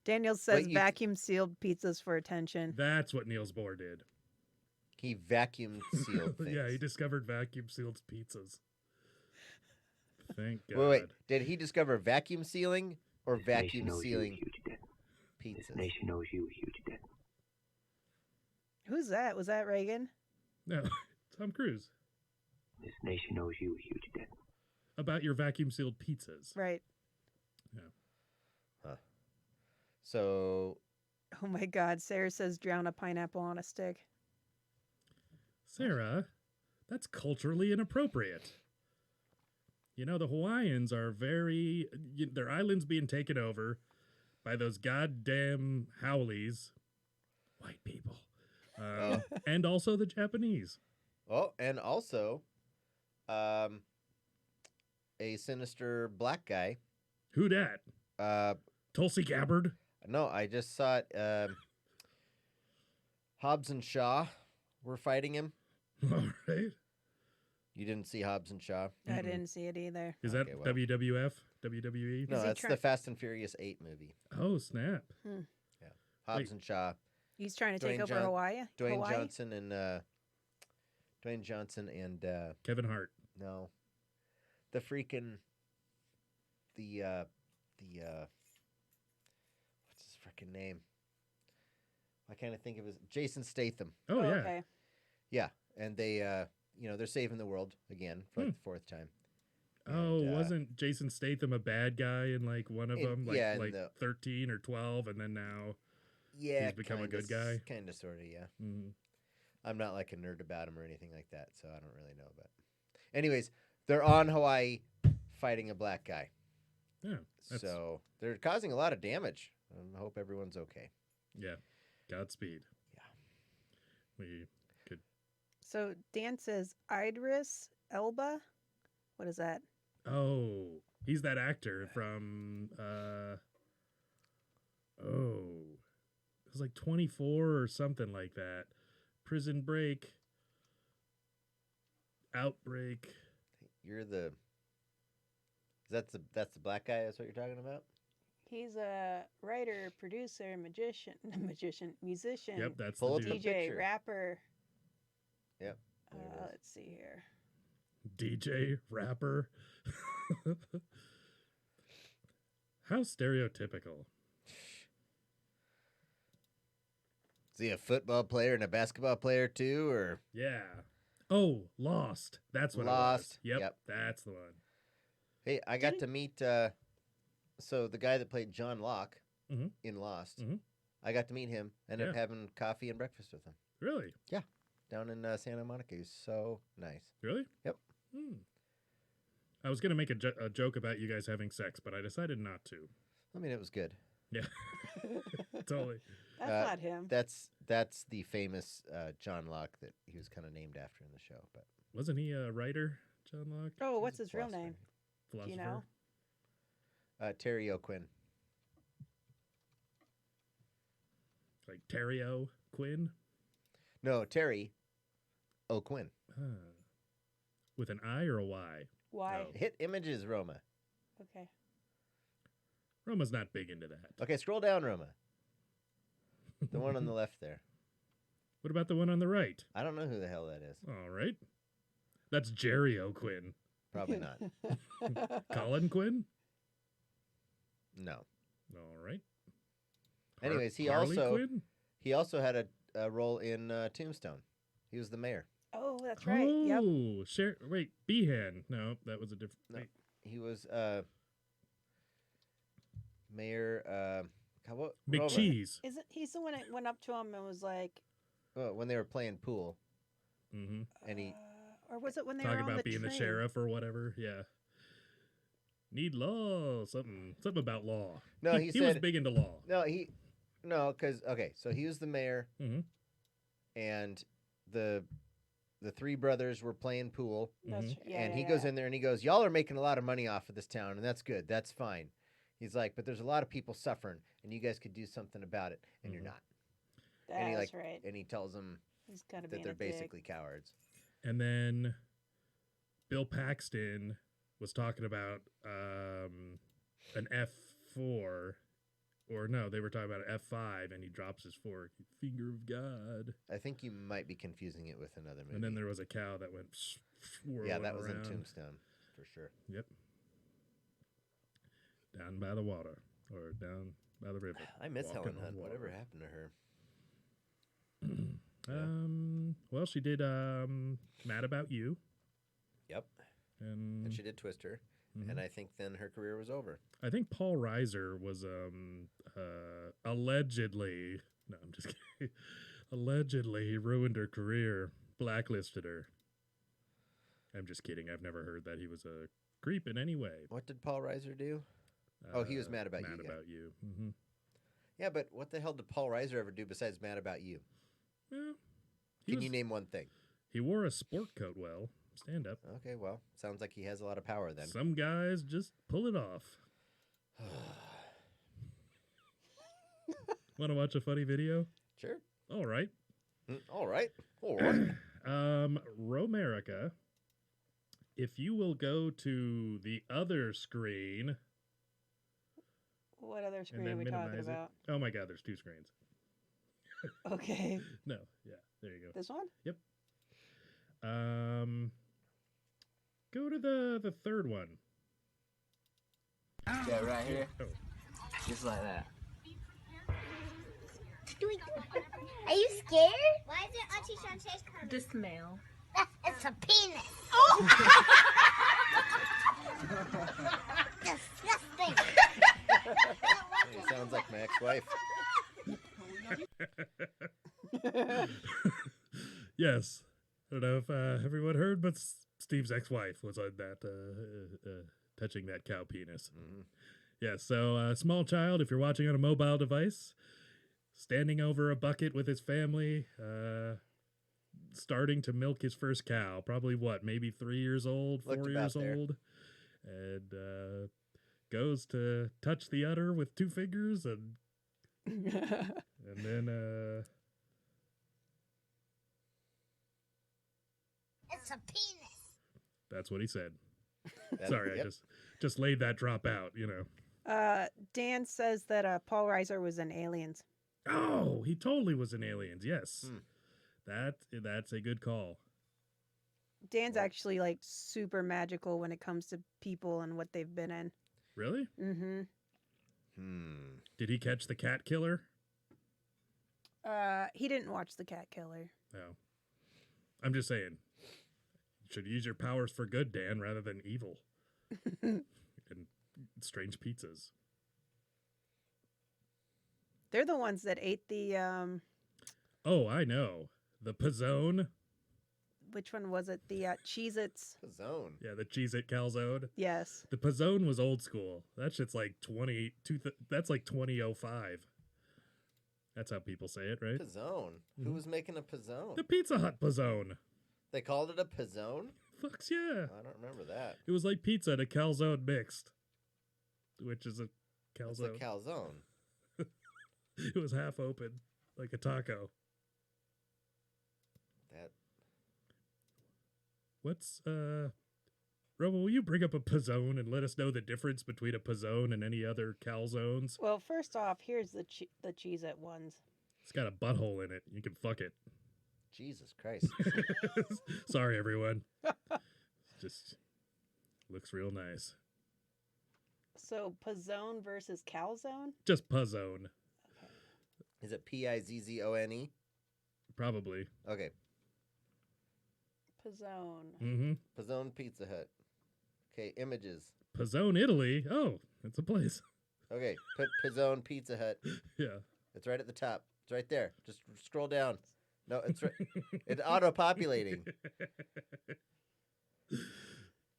Daniel says Wait, vacuum sealed pizzas for attention. That's what Niels Bohr did. He vacuum sealed things. Yeah, he discovered vacuum sealed pizzas. Thank God. Wait. Did he discover vacuum sealing or vacuum sealing pizzas? Nation owes you a huge debt. Who's that? Was that Reagan? No, Tom Cruise. This nation owes you a huge debt. About your vacuum sealed pizzas. Right. Yeah. Huh. So Oh my God. Sarah says drown a pineapple on a stick. Sarah, that's culturally inappropriate. You know, the Hawaiians are their island's being taken over by those goddamn haoles, white people, and also the Japanese. Oh, and also, a sinister black guy. Who dat? Tulsi Gabbard? No, I just saw it. Hobbs and Shaw were fighting him. All right. You didn't see Hobbs and Shaw? I didn't see it either. Is Okay, that well. WWF? WWE? No, he that's try- the Fast and Furious 8 movie. Oh, snap. Hobbs Wait. and Shaw. He's trying to take Dwayne over John- Hawaii. Dwayne Hawaii? Johnson and Kevin Hart. no, the freaking the what's his freaking name? I kind of think of his Jason Statham. Oh, yeah. Okay. Yeah, and they they're saving the world again for like the fourth time. Oh, And, wasn't Jason Statham a bad guy in like one of them? Like, yeah, in like the- 13 or 12, and then now. Yeah, He's become a good guy? Kind of, sort of, yeah. Mhm. I'm not like a nerd about him or anything like that, so I don't really know. But, anyways, they're on Hawaii fighting a black guy. Yeah. That's, So they're causing a lot of damage. I hope everyone's okay. yeah. Godspeed. Yeah. We could. So Dan says Idris Elba. What is that? Oh, he's that actor from. It was like 24 or something like that. Prison Break. Outbreak. You're the. That's the black guy. That's what you're talking about. He's a writer, producer, musician, Yep, that's Pull the up dude. the DJ, picture. rapper. Yep. there it is. Let's see here. DJ, rapper. How stereotypical. Is he a football player and a basketball player too, or Yeah. Oh, Lost. That's what Lost? it was. Yep, Yep. that's the one. hey, I got to meet so the guy that played John Locke Mhm. in Lost. Mhm. I got to meet him. Ended up Yeah. having coffee and breakfast with him Really? down in Santa Monica. He's so nice. Really? Yep. Hmm. I was gonna make a joke about you guys having sex, but I decided not to. I mean, it was good. Yeah. Totally. That's not him. That's the famous John Locke that he was kind of named after in the show. But Wasn't he a writer, John Locke? Oh, what's he's a his real philosopher. name? Philosopher? Do you know? Terry O'Quinn. Like Terrio Quinn? No, Terry O'Quinn. Huh. With an I or a Y? Why? No. Hit images, Roma. Okay. Roma's not big into that. Okay, scroll down, Roma. The one on the left there. What about the one on the right? I don't know who the hell that is. All right. That's Jerry O'Quinn. Probably not. Colin Quinn? No. All right. Anyways, he Harley also Quinn? he also had a role in Tombstone. He was the mayor. Oh, that's right. Yep. Oh, wait, Behan. No, that was a different. No. Wait. He was Mayor Roma. McCheese. Isn't he's the one that went up to him and was like, When they were playing pool, Mm-hmm. and he or was it when they were Talking on about the being the train? sheriff or whatever. Yeah. Need law. Something about law. No, he was said- big into law. because okay, so he was the mayor, Mhm. and the three brothers were playing pool, That's Mhm. yeah, and yeah, he goes yeah. in there and he goes, "Y'all are making a lot of money off of this town, and that's good. That's fine." He's like, "But there's a lot of people suffering, and you guys could do something about it, and you're Mhm. not." And he That's like, right. and he tells them He's kind of that being they're a dick. basically cowards. And then Bill Paxton was talking about an F4. Or no, they were talking about an F5, and he drops his fork. Finger of God. I think you might be confusing it with another movie. And then there was a cow that went swirling yeah, that was around. in Tombstone for sure. Yep. Down by the water. Or down by the river. I miss Walking Helen on Hunt. Whatever water. happened to her? Well, she did Mad About You. Yep. And And she did Twister, Mhm. and I think then her career was over. I think Paul Reiser was allegedly, no, I'm just kidding. Allegedly ruined her career, blacklisted her. I'm just kidding. I've never heard that he was a creep in any way. What did Paul Reiser do? Oh, he was Mad About You, Mad yeah. About You. Mm-hmm. Yeah, but what the hell did Paul Reiser ever do besides Mad About You? Yeah, Can you name one thing? He wore a sport coat well. Stand up. Okay, well, sounds like he has a lot of power then. Some guys just pull it off. Want to watch a funny video? Sure. All right. All right. All right. Romerica, if you will go to the other screen What other and screen are then we talking minimize it. about? Oh my God, there's two screens. Okay. No, yeah, there you go. This one? Go to the third one. Yeah, right here. Oh. Just like that. Are you scared? Why is it Auntie Shantae's coming? The smell. It's a penis. Disgusting. He sounds like my ex-wife. Yes. I don't know if everyone heard, but Steve's ex-wife was on that, touching that cow penis. Mhm. Yeah, so a small child, if you're watching on a mobile device, standing over a bucket with his family, starting to milk his first cow. Probably what, maybe 3 years old, Looked 4 about years there. old. And goes to touch the udder with 2 fingers and then It's a penis. that's what he said. That- Sorry, yep. I just laid that drop out, you know. Dan says that Paul Reiser was in Aliens. Oh, he totally was in Aliens. Yes. Hmm. That's a good call. Dan's actually like super magical when it comes to people and what they've been in. Really? Mm-hmm. Hmm. Did he catch the cat killer? He didn't watch The Cat Killer. No. I'm just saying. You should use your powers for good, Dan, rather than evil. And strange pizzas. They're the ones that ate the Oh, I know. The Pizon. which one was it? The Cheez-Its. Zone. Yeah, the Cheez-It Calzone. Yes. The Pizon was old school. That shit's like 2005. That's how people say it, right? Pizone. Who was making a Pizone? The Pizza Hut Pizon. They called it a Pizone? Fucks yeah. I don't remember that. It was like pizza and a calzone mixed, which is a It's a calzone. calzone. It was half open, like a taco. That What's Roma, will you bring up a Pizone and let us know the difference between a Pizone and any other calzones? Well, first off, here's the Cheez-It ones. It's got a butthole in it. You can fuck it. Jesus Christ. Sorry, everyone. Just looks real nice. So Pizone versus Calzone? Just Pizone, Is it Pizzone? probably. Okay. Pizone. Mm-hmm. Pizone Pizza Hut. Okay, images. Pizone, Italy. Oh, it's a place. Okay, put Pizone Pizza Hut. Yeah. It's right at the top. It's right there. Just scroll down. No, it's right. It's auto-populating.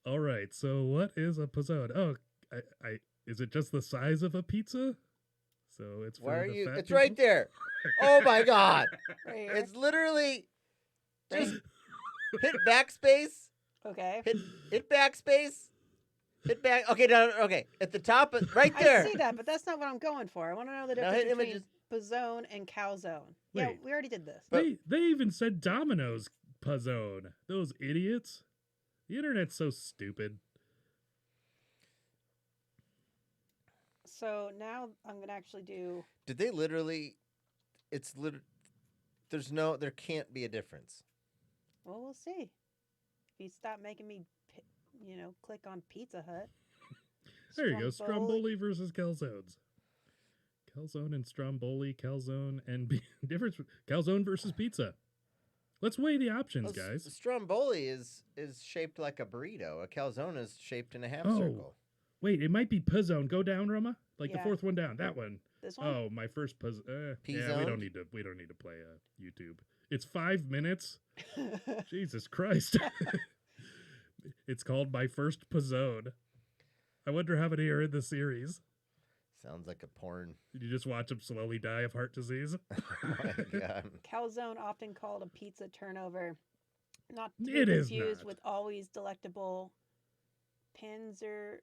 All right. So what is a Pizone? Oh, I is it just the size of a pizza? So it's for Why are the you? fat It's people? right there. Oh my God! Right here. It's literally just hit backspace. Okay. Hit backspace. Hit back. Okay, no, okay. At the top, right there. I see that, but that's not what I'm going for. I want to know the Now difference hit between images. Pizone and Calzone. Yeah, Wait. we already did this. But- They even said Domino's Pizone. Those idiots. The internet's so stupid. So now I'm going to actually do... Did they literally? It's literally. There can't be a difference. Well, we'll see. If you stop making me, click on Pizza Hut. There you go. Stromboli. Stromboli versus calzones. Calzone and Stromboli, calzone and difference. Calzone versus pizza. Let's weigh the options, Well, guys. Stromboli is shaped like a burrito. A calzone is shaped in a half Oh. circle. Wait, it might be Pizone. Go down, Roma. Like the Yeah. fourth one down. That one. This one? Oh, my first Yeah, we Pizone? don't need to. We don't need to play YouTube. It's 5 minutes. Jesus Christ. It's called My First Pizone. I wonder how many are in the series. Sounds like a porn. Did you just watch them slowly die of heart disease? Oh my God. Calzone, often called a pizza turnover. Not to It be is confused not. with always delectable Panzerotti.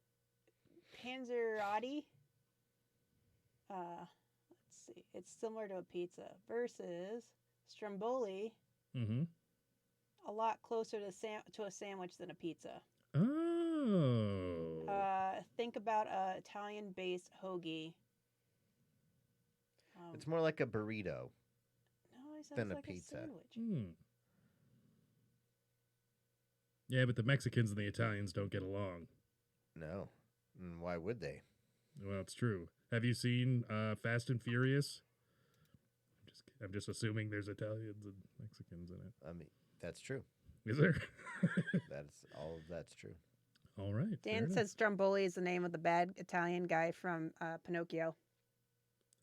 Let's see. It's similar to a pizza versus Stromboli, Mm-hmm. a lot closer to a sandwich than a pizza. Oh. Think about a Italian-based hoagie. It's more like a burrito. No, I said than it's a like pizza. a sandwich. Hmm. Yeah, but the Mexicans and the Italians don't get along. No. Why would they? Well, it's true. Have you seen Fast and Furious? I'm just assuming there's Italians and Mexicans in it. I mean, that's true. Is there? That's true. All right. fair Dan enough. says Stromboli is the name of the bad Italian guy from Pinocchio.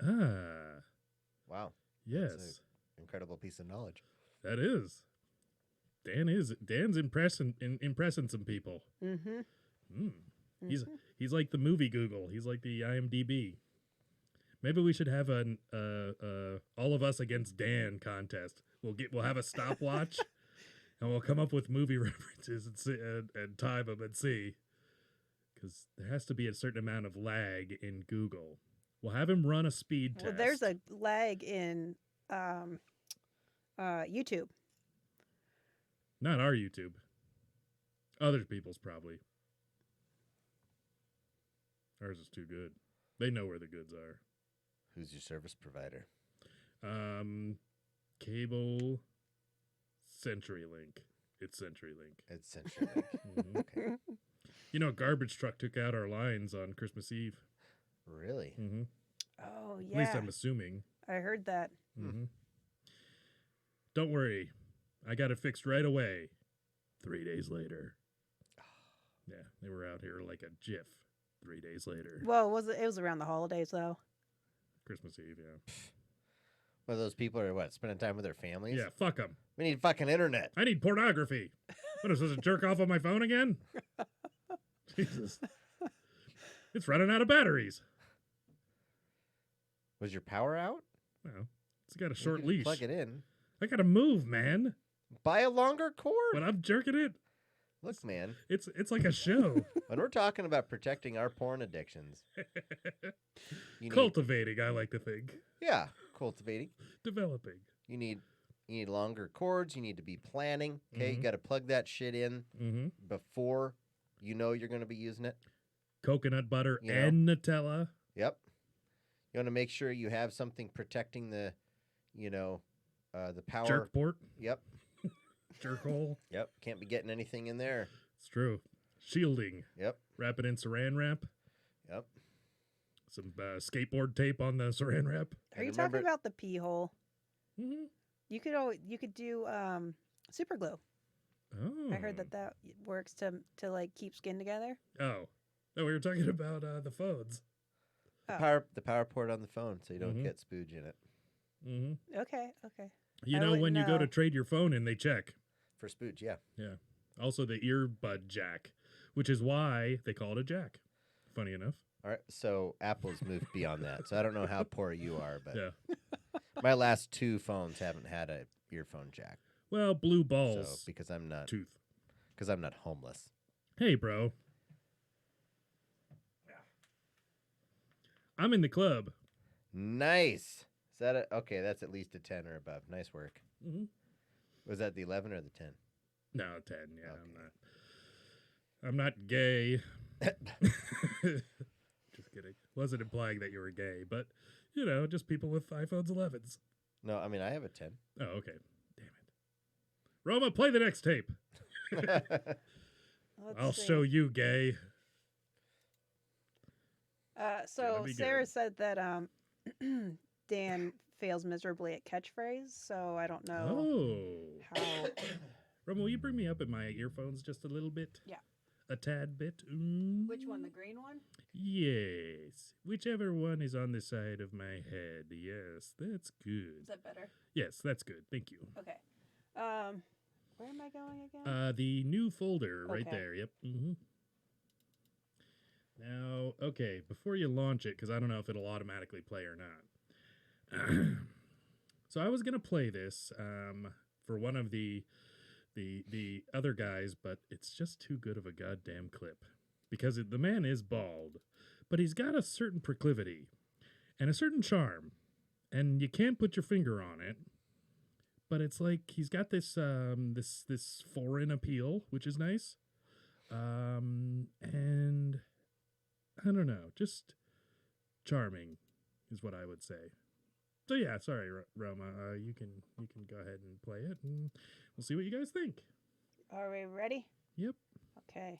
Ah, Wow. yes, Incredible piece of knowledge. that is. Dan's impressing some people. Mm-hmm. He's like the movie Google. He's like the IMDb. Maybe we should have an all of us against Dan contest. We'll have a stopwatch, and we'll come up with movie references and time them and see. Because there has to be a certain amount of lag in Google. We'll have him run a speed test. Well, there's a lag in YouTube. Not our YouTube. Other people's probably. Ours is too good. They know where the goods are. Who's your service provider? Cable CenturyLink. It's CenturyLink. It's CenturyLink. Mhm. Okay. You know, a garbage truck took out our lines on Christmas Eve. Really? Mm-hmm. Oh, At yeah. least I'm assuming. I heard that. Mm-hmm. Don't worry. I got it fixed right away. 3 days later. Yeah, they were out here like a GIF 3 days later. Well, it was around the holidays though. Christmas Eve, yeah. Well, those people are what, spending time with their families? Yeah, fuck them. We need fucking internet. I need pornography. What, am I supposed to jerk off on my phone again? Jesus. It's running out of batteries. Was your power out? Well, it's got a You short could leash. Plug it in. I gotta move, man. Buy a longer cord. When I'm jerking it, Look, man, it's like a show. when we're talking about protecting our porn addictions, you need, Cultivating, I like to think. yeah, cultivating. Developing. You need longer cords. You need to be planning. Okay, you got to plug that shit in Mm-hmm. before you know you're going to be using it. Coconut butter You know? and Nutella. Yep. You want to make sure you have something protecting the, the power. Jerk port. Yep. Jerk hole. Yep. Can't be getting anything in there. It's true. Shielding. Yep. Wrap it in saran wrap. Yep. Some skateboard tape on the saran wrap. Are you And talking remember- about the pee hole? Mm-hmm. You could do super glue. Oh. I heard that works to like keep skin together. Oh. No, we were talking about the phones. Oh. The power port on the phone, so you don't Mhm. get spooge in it. Mm-hmm. Okay. You I know, when wouldn't you go to know. trade your phone in, they check. For spooge, yeah. Yeah. Also the earbud jack, which is why they call it a jack. Funny enough. All right. So Apple's moved beyond that. So I don't know how poor you are, but Yeah. my last 2 phones haven't had a earphone jack. Well, blue So balls. because I'm not Tooth. homeless. Hey, bro. I'm in the club. Nice. Is that okay? That's at least a 10 or above. Nice work. Mm-hmm. Was that the 11 or the 10? No, 10. Yeah, Okay. I'm not gay. Just kidding. Wasn't implying that you were gay, but just people with iPhones 11s. No, I mean I have a 10. Oh, okay. Damn it. Roma, play the next tape. I'll show you, gay. So be Sarah good. said that Dan fails miserably at catchphrase. So I don't know Oh. how. Roma, will you bring me up in my earphones just a little bit? Yeah. A tad bit? Which one? The green one? Yes. Whichever one is on the side of my head. Yes, that's Is good. that better? Yes, that's good. Thank you. Okay. Where am I going again? The new folder right Okay. there. Yep. Mm-hmm. Now, okay, before you launch it, because I don't know if it'll automatically play or not. So I was gonna play this for one of the other guys, but it's just too good of a goddamn clip because the man is bald, but he's got a certain proclivity and a certain charm, and you can't put your finger on it. But it's like he's got this this foreign appeal, which is nice, and I don't know, just charming is what I would say. So yeah, sorry, Roma, you can go ahead and play it, and we'll see what you guys think. Are we ready? Yep. Okay.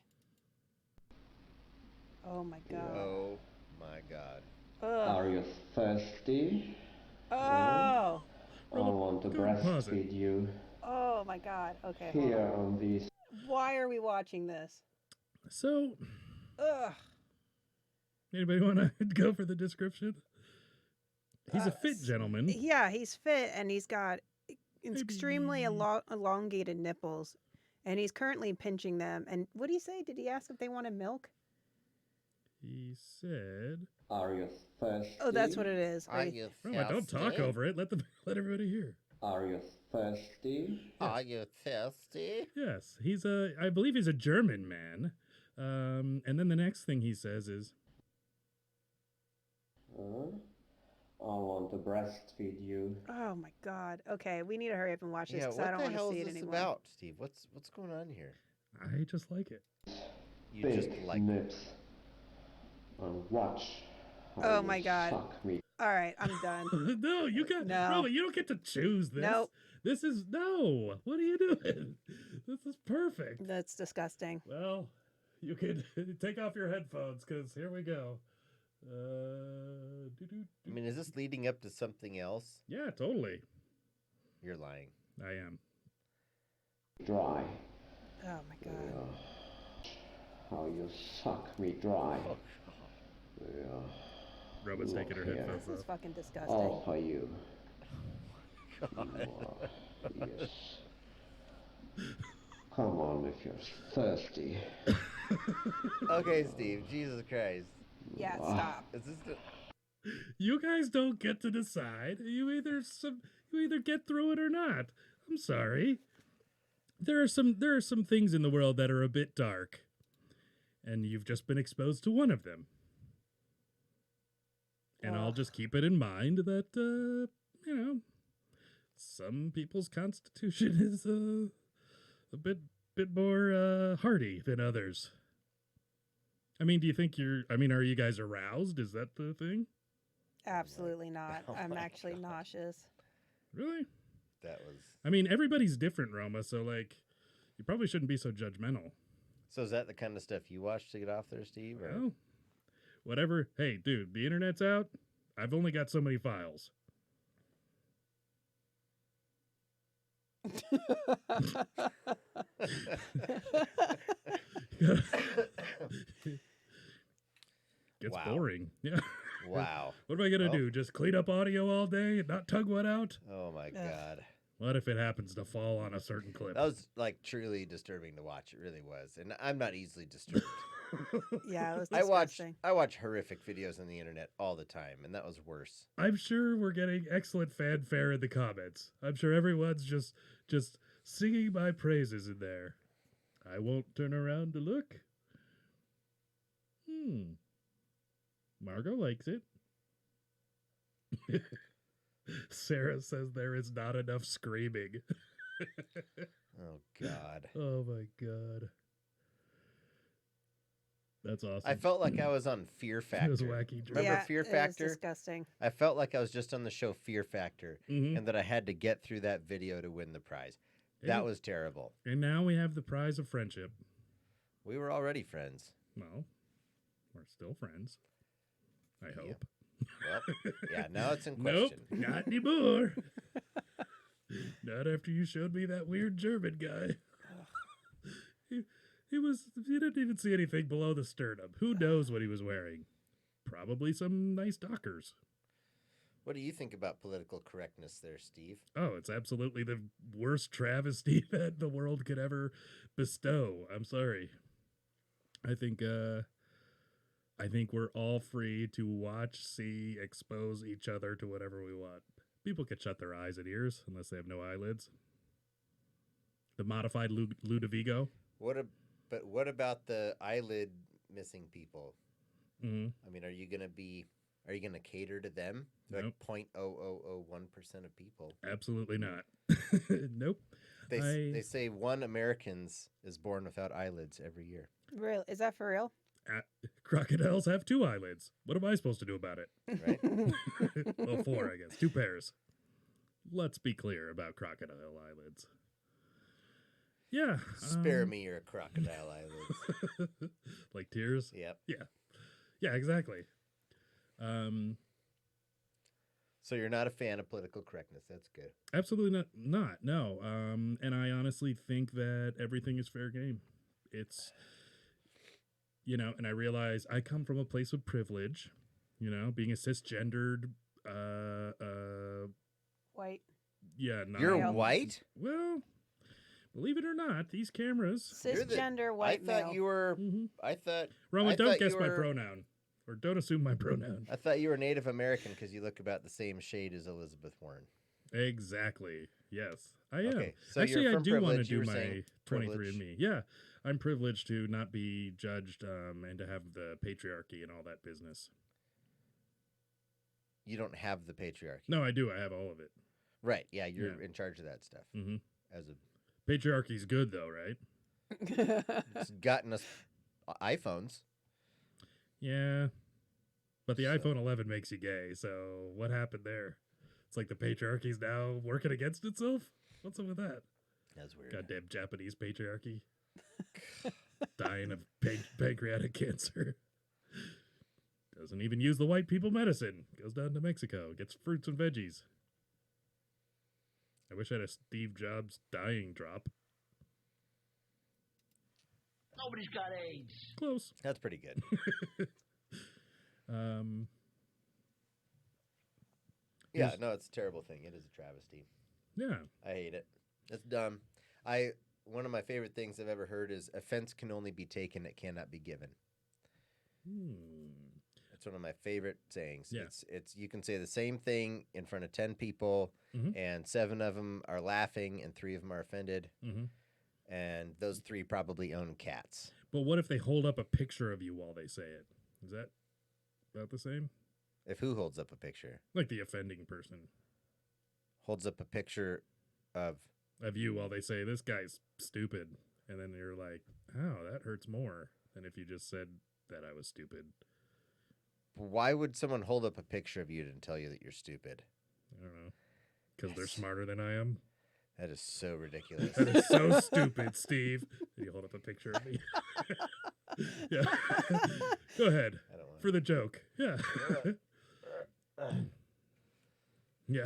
Oh my god. Oh my god. Ugh. Are you thirsty? Oh. I want to go and pause it. breastfeed you Oh my god. Okay. hold here on. on these. Why are we watching this? So, Ugh. anybody want to go for the description? He's a fit gentleman. Yeah, he's fit and he's got extremely Maybe- elongated nipples, and he's currently pinching them. And what did he say? Did he ask if they wanted milk? He said, Are you thirsty? Oh, that's what it is. Are Wait. you Roma, don't talk thirsty? over it. Let everybody hear. Are you thirsty? Are you thirsty? Yes, I believe he's a German man. And then the next thing he says is, I want to breastfeed you. Oh my god. Okay, we need to hurry up and watch this Yeah, because what I don't the want to hell see is it this anymore. about, Steve? What's going on here? I just like it. You Big just like nips. And watch. how Oh you my God. Suck me. All right, I'm done. No, you got No. Roma, you don't get to choose this. Nope. This is no. What are you doing? This is perfect. That's disgusting. Well, you could take off your headphones because here we go. I mean, is this leading up to something else? Yeah, totally. You're lying. I am. Dry. Oh my god. How you suck me dry. Roma's taking her headphones This is off. fucking disgusting. All for you. Yes. Come on if you're thirsty. Okay, Steve. Jesus Christ. Yeah, stop. Is this the... You guys don't get to decide. You either get through it or not. I'm sorry. There are some things in the world that are a bit dark, and you've just been exposed to one of them. And I'll just keep it in mind that you know, some people's constitution is a bit more hardy than others. I mean, do you think are you guys aroused? Is that the thing? Absolutely not. Oh I'm my actually God. nauseous. Really? That was... I mean, everybody's different, Roma, so like you probably shouldn't be so judgmental. So is that the kind of stuff you watch to get off there, Steve? Or... Well, whatever. Hey, dude, the internet's out. I've only got so many files. Gets Wow. boring. Yeah. Wow. What am I gonna Well- do? Just clean up audio all day and not tug one out? Oh my God. What if it happens to fall on a certain clip? That was like truly disturbing to watch. It really was. And I'm not easily disturbed. Yeah, it was I disgusting. watch horrific videos on the internet all the time, and that was worse. I'm sure we're getting excellent fanfare in the comments. I'm sure everyone's just singing my praises in there. I won't turn around to look. Margot likes it. Sarah says there is not enough screaming. Oh God. Oh my God. That's awesome. I felt like I was on Fear Factor. It was wacky. Remember Yeah, Fear it was Factor? disgusting. I felt like I was just on the show Fear Factor, Mhm. and that I had to get through that video to win the prize. Yeah. That was terrible. And now we have the prize of friendship. We were already friends. Well, we're still friends. I hope. Well, yeah, now it's in Nope, question. not anymore. Not after you showed me that weird German guy. He didn't even see anything below the sternum. Who knows what he was wearing? Probably some nice Dockers. What do you think about political correctness there, Steve? Oh, it's absolutely the worst travesty that the world could ever bestow. I'm sorry. I think we're all free to watch, see, expose each other to whatever we want. People can shut their eyes and ears unless they have no eyelids. The modified Ludovico. But what about the eyelid missing people? Mm-hmm. I mean, are you gonna cater to them? Like Nope. 0.0001% of people. Absolutely not. Nope. They say 1 American is born without eyelids every year. Real? Is that for real? Crocodiles have 2 eyelids. What am I supposed to do about it? Right? Well, 4, I guess. 2 pairs. Let's be clear about crocodile eyelids. Yeah. Spare me your crocodile eyelids. Like tears? Yep. Yeah, exactly. So you're not a fan of political correctness. That's good. Absolutely not. No. And I honestly think that everything is fair game. It's, and I realize I come from a place of privilege, being a cisgendered, White. yeah. Not, You're Male. white? well, believe it or not, these cameras. You're the- Cisgender I white thought male. you were. Mhm. I thought. Roman, I don't thought guess you my were- pronoun. Or don't assume my pronoun. I thought you were Native American because you look about the same shade as Elizabeth Warren. Exactly. Yes, I am. Okay, so Actually, you're I from do want to privilege, you do were my saying 23andMe. Yeah, I'm privileged to not be judged and to have the patriarchy and all that business. You don't have the patriarchy. No, I do. I have all of it. Right. Yeah, you're Yeah. in charge of that stuff. Mm-hmm. As a Patriarchy's good, though, right? it's gotten us iPhones. Yeah. But the So- iPhone 11 makes you gay, so what happened there? It's like the patriarchy's now working against itself? What's up with that? That's weird. Goddamn Japanese patriarchy. Dying of pancreatic cancer. Doesn't even use the white people medicine. Goes down to Mexico, gets fruits and veggies. I wish I had a Steve Jobs dying drop. Nobody's got AIDS. Close. That's pretty good. Yeah, Here's- no, it's a terrible thing. It is a travesty. Yeah. I hate it. It's dumb. One of my favorite things I've ever heard is offense can only be taken, it cannot be given. It's one of my favorite sayings. Yeah. It's you can say the same thing in front of 10 people, Mhm. and 7 of them are laughing, and 3 of them are offended, Mm-hmm. and those 3 probably own cats. But what if they hold up a picture of you while they say it? Is that about the same? If who holds up a picture? Like the offending person Holds up a picture of you while they say, this guy's stupid. And then you're like, oh, that hurts more than if you just said that I was stupid. why would someone hold up a picture of you to tell you that you're stupid? I don't know. Because they're smarter than I am. That is so ridiculous. That is so stupid, Steve. Did you hold up a picture of me? Yeah. Go ahead. I don't want For the joke. Yeah. Yeah.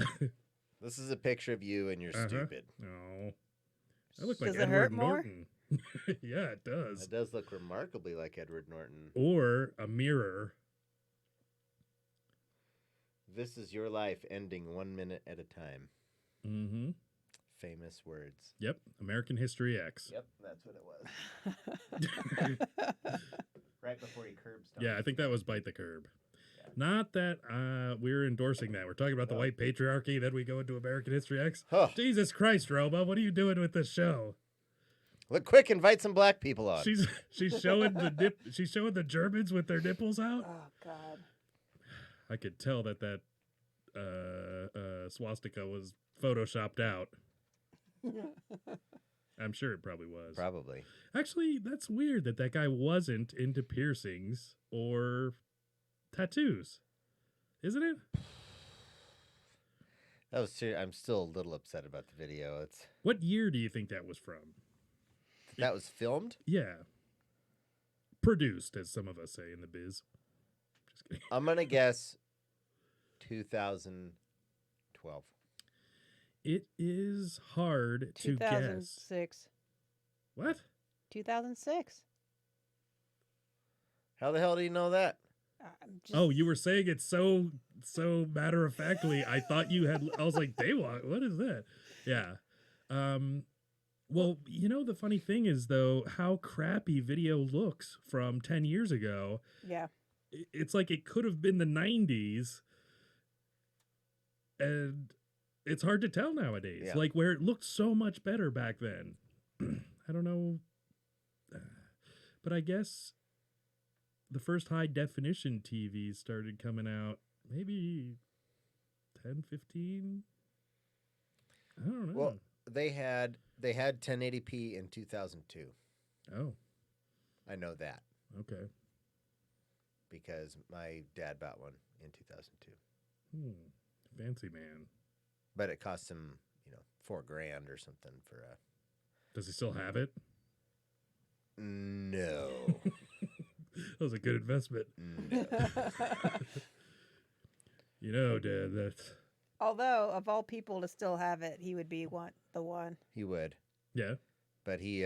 This is a picture of you and you're stupid. No. I look like Does it Edward hurt more? Norton. Yeah, it does. It does look remarkably like Edward Norton. Or a mirror. This is your life ending 1 minute at a time. Mm-hmm. Famous words. Yep. American History X. Yep, that's what it was. Right before he curb stomped. Yeah, I think that was Bite the Curb. Not that we're endorsing that. We're talking about the white patriarchy, then we go into American History X. Huh. Jesus Christ, Roma, what are you doing with this show? Look quick, invite some black people on. She's showing she's showing the Germans with their nipples out. Oh God. I could tell that swastika was photoshopped out. I'm sure it probably was. Probably. Actually, that's weird that guy wasn't into piercings or tattoos, isn't it? That was I'm still a little upset about the video. What year do you think that was from? That was filmed? Yeah. Produced, as some of us say in the biz. Just kidding. I'm going to guess 2012. It is hard to guess. 2006. What? 2006. How the hell do you know that? Oh, you were saying it so matter of factly. I thought you had. I was like, Daywalk. What is that? Yeah. Well, you know the funny thing is though how crappy video looks from 10 years ago. Yeah. It's like it could have been the 90s, and it's hard to tell nowadays. Yeah. Like where it looked so much better back then. I don't know, but I guess the first high definition TVs started coming out maybe 10, 15. I don't know. Well, they had 1080p in 2002. Oh, I know that okay. because my dad bought one in 2002. Fancy man. But it cost him, $4,000 or something for a. Does he still have it? No. That was a good investment. No. You know, Dad, that's... Although, of all people to still have it, he would be the one. He would. Yeah. But he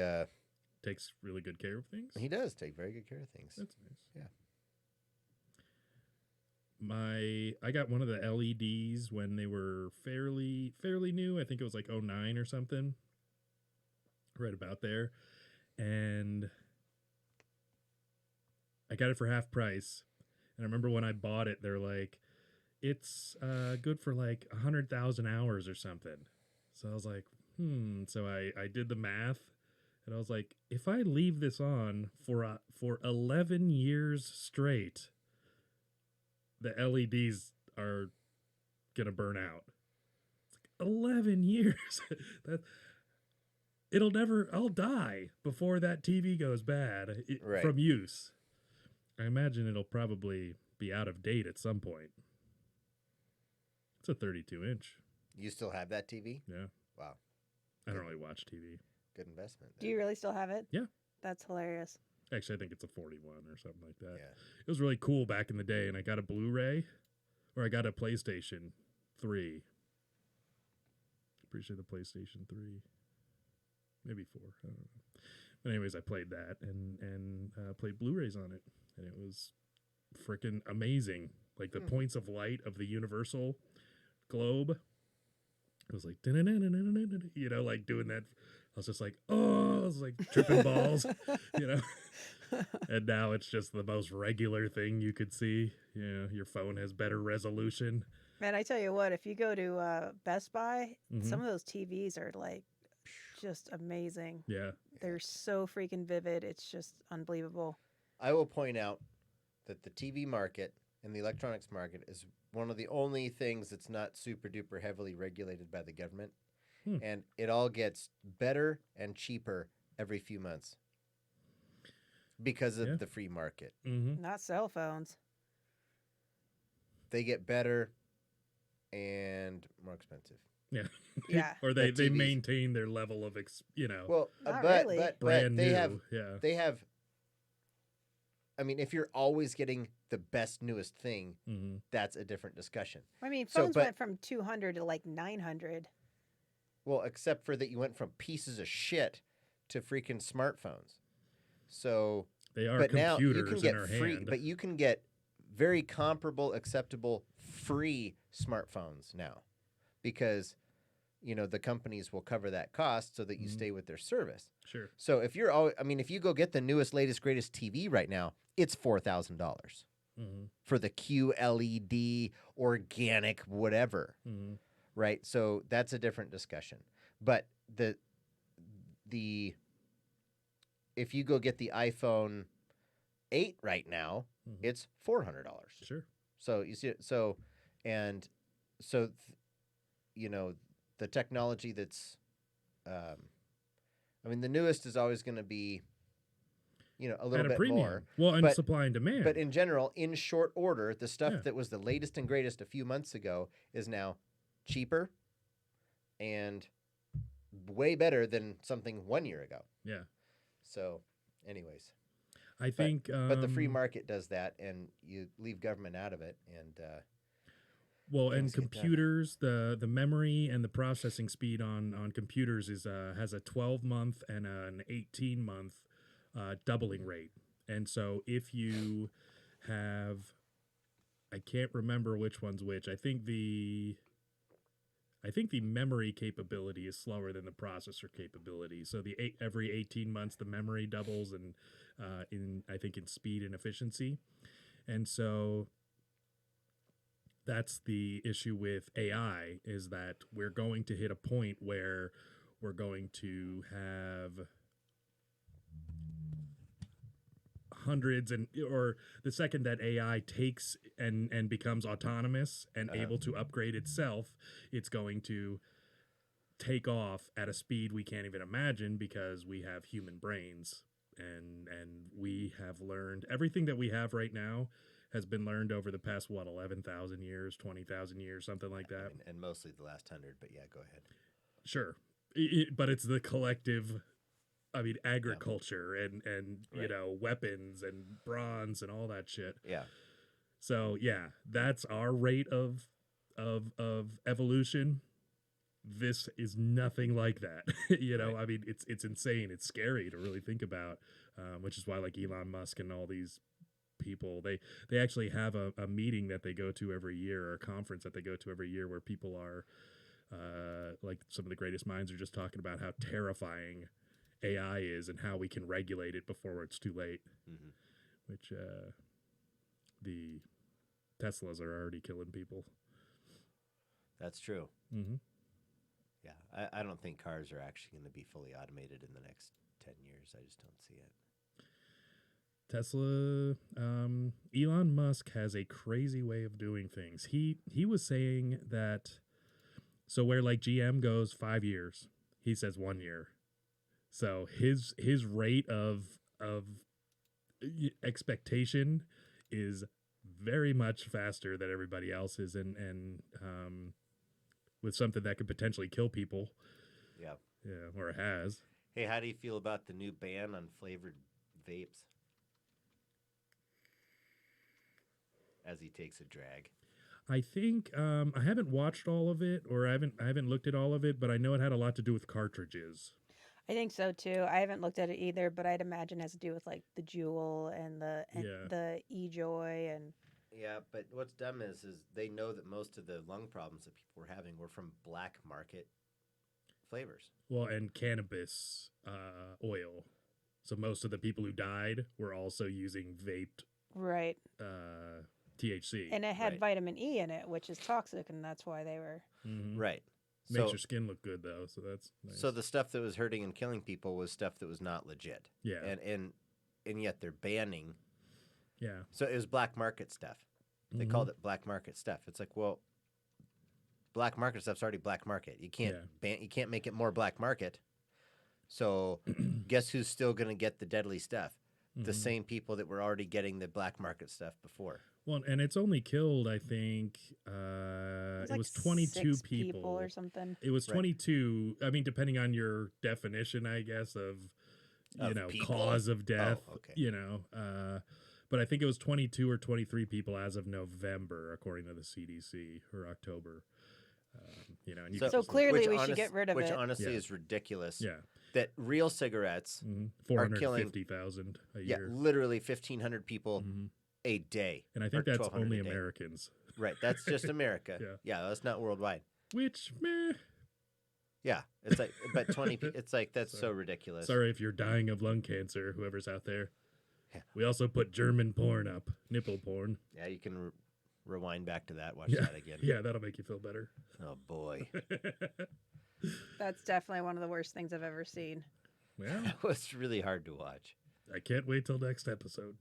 takes really good care of things. He does take very good care of things. That's nice. Yeah. I got one of the LEDs when they were fairly new. I think it was like 09 or something. Right about there. And I got it for half price. And I remember when I bought it, they're like, it's good for like 100,000 hours or something. So I was like, So I did the math, and I was like, if I leave this on for 11 years straight, the LEDs are gonna burn out. It's like 11 years. I'll die before that TV goes bad Right. from use. I imagine it'll probably be out of date at some point. It's a 32-inch. You still have that TV? Yeah. Wow. I don't really watch TV. Good investment. Do you really still have it? Yeah. That's hilarious. Actually, I think it's a 41 or something like that. Yeah. It was really cool back in the day, and I got a Blu-ray, or I got a PlayStation 3. pretty sure the PlayStation 3, maybe 4. I don't know. But anyways, I played that and played Blu-rays on it, and it was freaking amazing. Like the points of light of the universal globe. It was like, you know, like doing that. I was just like, oh, I was like tripping balls, you know. And now it's just the most regular thing you could see. You know, your phone has better resolution. Man, I tell you what, if you go to Best Buy, some of those TVs are like just amazing. Yeah. They're so freaking vivid. It's just unbelievable. I will point out that the TV market and the electronics market is one of the only things that's not super duper heavily regulated by the government. And it all gets better and cheaper every few months because of the free market. Not cell phones. They get better and more expensive. Yeah. Yeah. Or they TVs. maintain their level of, you know. Well, Not but, really. but brand they new. have, Yeah. they have, I mean, if you're always getting the best, newest thing, that's a different discussion. I mean, So, phones but- went from 200 to like 900. Well, except for that you went from pieces of shit to freaking smartphones. So, They are but now you computers can get in our free, hand. but you can get very comparable, acceptable, free smartphones now, because you know the companies will cover that cost so that you stay with their service. Sure. So if you're all, I mean, if you go get the newest, latest, greatest TV right now, it's $4,000 for the QLED organic whatever. Right, so that's a different discussion. But the if you go get the iPhone 8 right now, it's $400. Sure. So you see, you know, the technology that's, I mean, the newest is always going to be, you know, a little At a bit premium. more. Well, and but- supply and demand. But in general, in short order, the stuff Yeah. that was the latest and greatest a few months ago is now cheaper and way better than something 1 year ago. Yeah. So, anyways, I think. but the free market does that, and you leave government out of it, and Well, and things get done. computers, the memory and the processing speed on computers is has a 12-month and an 18-month doubling rate. And so if you have, I can't remember which one's which. I think the memory capability is slower than the processor capability. So every 18 months the memory doubles, and in speed and efficiency. And so that's the issue with AI, is that we're going to hit a point where we're going to have hundreds or the second that AI takes and becomes autonomous and able to upgrade itself, it's going to take off at a speed we can't even imagine, because we have human brains and we have learned everything that we have right now has been learned over the past 11,000 years, 20,000 years, something like that. and mostly the last 100. But yeah, go ahead. Sure, but it's the collective. I mean, agriculture and you know, weapons and bronze and all that shit. Yeah. So yeah, that's our rate of evolution. This is nothing like that. You know, I mean, it's insane. It's scary to really think about, which is why like Elon Musk and all these people, they actually have a meeting that they go to every year, or a conference that they go to every year, where people are like some of the greatest minds are just talking about how terrifying AI is and how we can regulate it before it's too late. Which the Teslas are already killing people. That's true. Yeah, I don't think cars are actually going to be fully automated in the next 10 years. I just don't see it. Tesla, Elon Musk has a crazy way of doing things. He was saying that, so where like GM goes 5 years, he says 1 year. So his rate of expectation is very much faster than everybody else's, and with something that could potentially kill people. Yeah. Yeah, or it has. Hey, how do you feel about the new ban on flavored vapes? As he takes a drag. I think I haven't watched all of it, or I haven't looked at all of it, but I know it had a lot to do with cartridges. I think so too. I haven't looked at it either, but I'd imagine it has to do with like the Juul and Yeah. the eJoy and Yeah, but what's dumb is they know that most of the lung problems that people were having were from black market flavors. Well, and cannabis oil. So most of the people who died were also using vaped right. THC. And it had Right. vitamin E in it, which is toxic, and that's why they were. Mhm. Right. Makes So, your skin look good though, so that's nice. so the stuff that was hurting and killing people was stuff that was not legit. yeah, And yet they're banning. yeah. So it was black market stuff. They Mhm. called it black market stuff. It's like, well, black market stuff's already black market. You can't you can't make it more black market. So guess who's still going to get the deadly stuff? The Mhm. same people that were already getting the black market stuff before. Well, and it's only killed, I think, it like was 22 6 people or something. It was Right. 22. I mean, depending on your definition, I guess, of people? cause of death, okay. But I think it was 22 or 23 people as of November, according to the CDC, or October. And you So- can So just look- clearly Which we should honest- get rid of Which it. honestly Yeah. is ridiculous. yeah, That real cigarettes, 450,000 a yeah, year. literally 1,500 people Mhm. a day. And I or think that's 1,200 only a day. Americans, Right, that's just America. Yeah. That's not worldwide. which, meh. Yeah, it's like, but 20. It's like that's so Sorry. ridiculous. Sorry if you're dying of lung cancer, whoever's out there. Yeah. We also put German porn up, nipple porn. Yeah, you can rewind back to that. Watch Yeah. that again. Yeah, that'll make you feel better. Oh boy, That's definitely one of the worst things I've ever seen. Well, that was really hard to watch. I can't wait till next episode.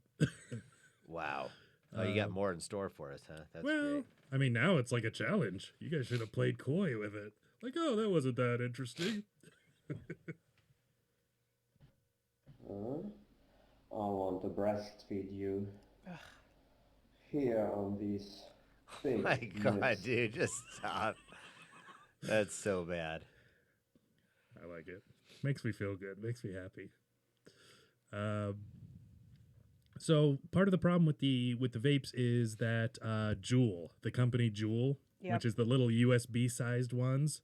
Wow. Oh, you got Um, more in store for us, huh? That's well, great. I mean, now it's like a challenge. You guys should have played coy with it. Like, oh, that wasn't that interesting. I want to breastfeed you. Here on these big My God, lips. dude, just stop. That's so bad. I like it. Makes me feel good. Makes me happy. So part of the problem with the vapes is that Juul, the company Juul, Yep. which is the little USB sized ones,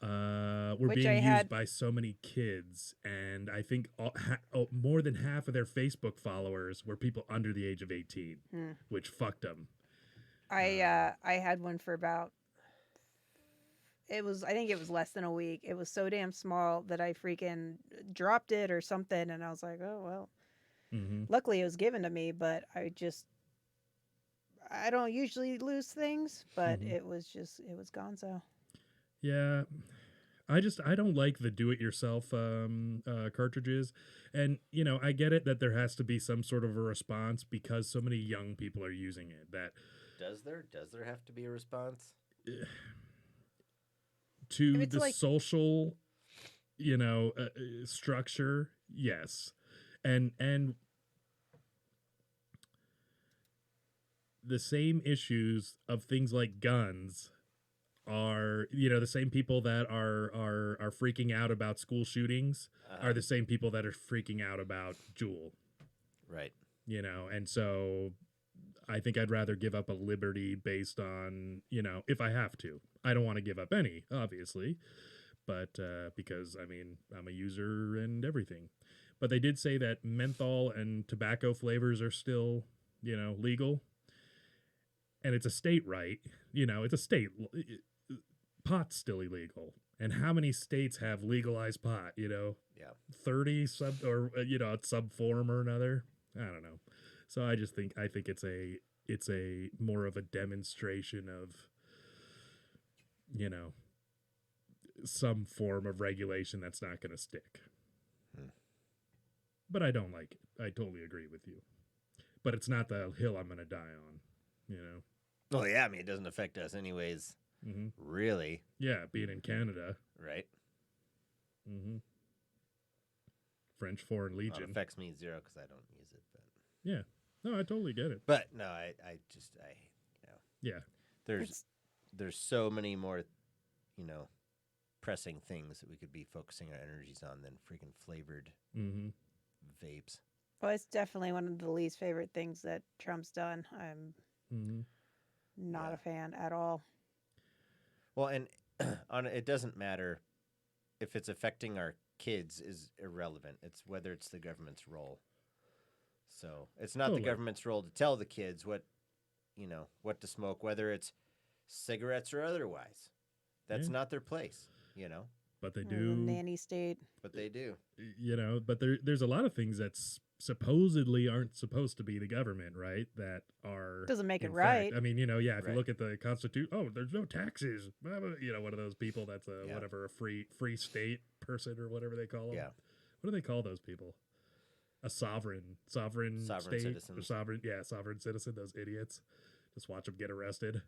were Which being I used had- by so many kids, and I think more than half of their Facebook followers were people under the age of 18, Hmm. which fucked them. I had one for about. I think it was less than a week. It was so damn small that I freaking dropped it or something, and I was like, oh well. Mm-hmm. Luckily, it was given to me, but I don't usually lose things, but Mhm. it was gonzo. Yeah, I don't like the do-it-yourself cartridges, and I get it that there has to be some sort of a response because so many young people are using it. That Does there have to be a response? to If it's the like- social, structure, yes, and the same issues of things like guns are the same people that are freaking out about school shootings are the same people that are freaking out about Juul, Right. and so I think I'd rather give up a liberty based on if I have to. I don't want to give up any, obviously, but because I mean I'm a user and everything. But they did say that menthol and tobacco flavors are still legal, and it's a state right. It's a state. Pot's still illegal, and how many states have legalized pot? Yeah. 30 sub or sub form or another. I don't know. So I think it's a more of a demonstration of some form of regulation that's not going to stick. But I don't like it. I totally agree with you. But it's not the hill I'm going to die on, Well, yeah. I mean, it doesn't affect us anyways. Mm-hmm. Really. Yeah, being in Canada. Right. Mm-hmm. French Foreign Well, it Legion. affects me zero because I don't use it. But Yeah. No, I totally get it. But no, I Yeah. there's so many more, pressing things that we could be focusing our energies on than freaking flavored Mm-hmm. vapes. Well, it's definitely one of the least favorite things that Trump's done. I'm Mm-hmm. Not a fan at all. Well, and it doesn't matter if it's affecting our kids is irrelevant. It's whether it's the government's role. So it's not Totally. the government's role to tell the kids what to smoke, whether it's cigarettes or otherwise. That's Yeah. not their place, But they The do. nanny state. but they do. But there's a lot of things that supposedly aren't supposed to be the government, right? That are Doesn't make it in right. fact- I mean, if you Right. look at the Constitution, there's no taxes. Blah, blah, one of those people that's a Yeah. whatever, a free state person or whatever they call them. Yeah. What do they call those people? A sovereign Sovereign state, citizens. or sovereign citizen. Those idiots. Just watch them get arrested.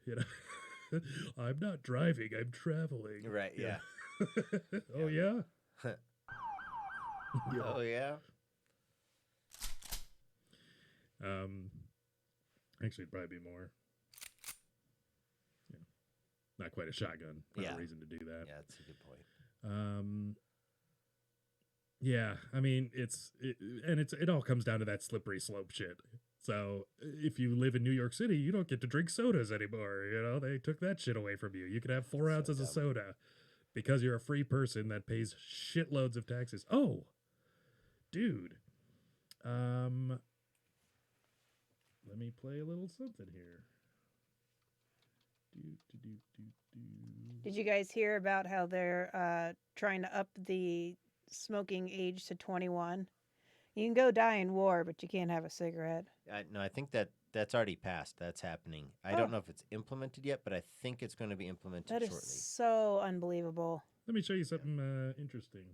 I'm not driving. I'm traveling. Right, yeah. Oh yeah. Oh, yeah. Actually, it'd probably be more. Not quite a shotgun. Not Yeah. a reason to do that. Yeah, that's a good point. Yeah, I mean, it all comes down to that slippery slope shit. So if you live in New York City, you don't get to drink sodas anymore. They took that shit away from you. You can have 4 ounces of soda because you're a free person that pays shitloads of taxes. Oh, dude. Let me play a little something here. Did you guys hear about how they're trying to up the smoking age to 21? You can go die in war, but you can't have a cigarette. No, I think that's already passed. That's happening. I don't know if it's implemented yet, but I think it's going to be implemented That is shortly. so unbelievable. Let me show you something interesting.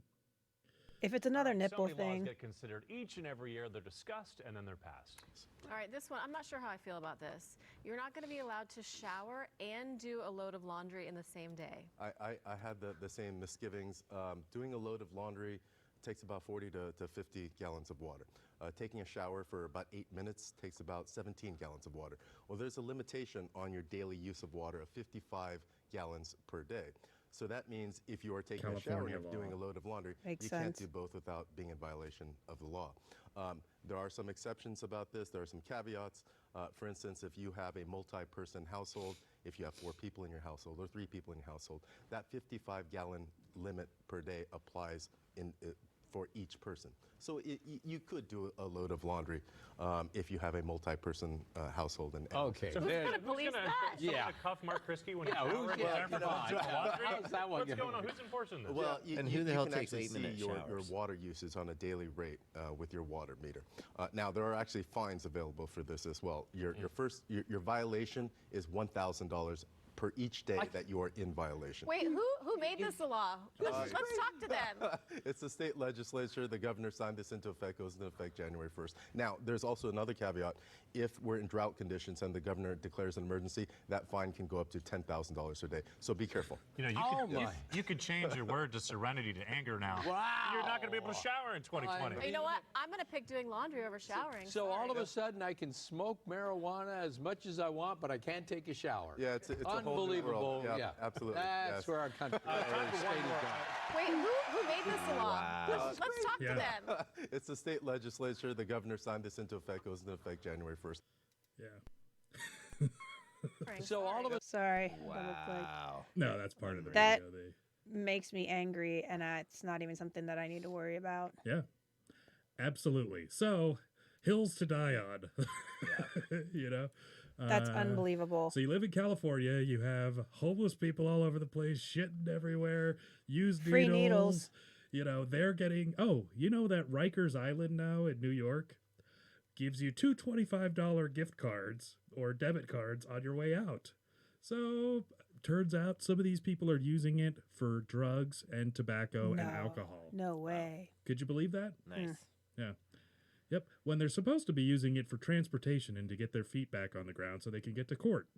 If it's another nipple so many thing. laws get considered each and every year. They're discussed and then they're passed. All right, this one, I'm not sure how I feel about this. You're not going to be allowed to shower and do a load of laundry in the same day. I had the same misgivings. Doing a load of laundry takes about 40 to 50 gallons of water. Taking a shower for about 8 minutes takes about 17 gallons of water. Well, there's a limitation on your daily use of water of 55 gallons per day. So that means if you are taking a shower California and law. doing a load of laundry, Makes you can't sense. do both without being in violation of the law. There are some exceptions about this. There are some caveats. For instance, if you have a multi-person household, if you have 4 people in your household or 3 people in your household, that 55-gallon limit per day applies for each person. So you could do a load of laundry if you have a multi-person household. Okay. So who's going to police that? Someone to cuff Mark Krisky when he's showering? What's going on? Who's enforcing this? Well, And who the hell can takes actually 8-minute see your showers? water usage on a daily rate with your water meter. Now, there are actually fines available for this as well. Your violation is $1,000 per each day that you are in violation. Wait, who made this a law? Let's talk to them. It's the state legislature. The governor signed this into effect, goes into effect January 1st. Now, there's also another caveat. If we're in drought conditions and the governor declares an emergency, that fine can go up to $10,000 a day. So be careful. You could change your word to serenity to anger now. Wow. You're not going to be able to shower in 2020. You know what? I'm going to pick doing laundry over showering. So all of a sudden, I can smoke marijuana as much as I want, but I can't take a shower. Yeah, it's a whole new unbelievable. world. Yeah, absolutely. That's Yes. where our country, our state is going. Wait, who made this a law? Wow. Let's talk to them. It's the state legislature. The governor signed this into effect, goes into effect January 1st. Yeah. So all of a Sorry. Wow. No, that's part of the That radio. makes me angry, and it's not even something that I need to worry about. Yeah, absolutely. So, hills to die on. That's unbelievable. So you live in California. You have homeless people all over the place, shitting everywhere, used Free needles. They're getting. Oh, you know that Rikers Island now in New York gives you 2 $25 gift cards or debit cards on your way out. So turns out some of these people are using it for drugs and tobacco and alcohol. No way. Could you believe that? Nice. Yeah. Yep. When they're supposed to be using it for transportation and to get their feet back on the ground so they can get to court.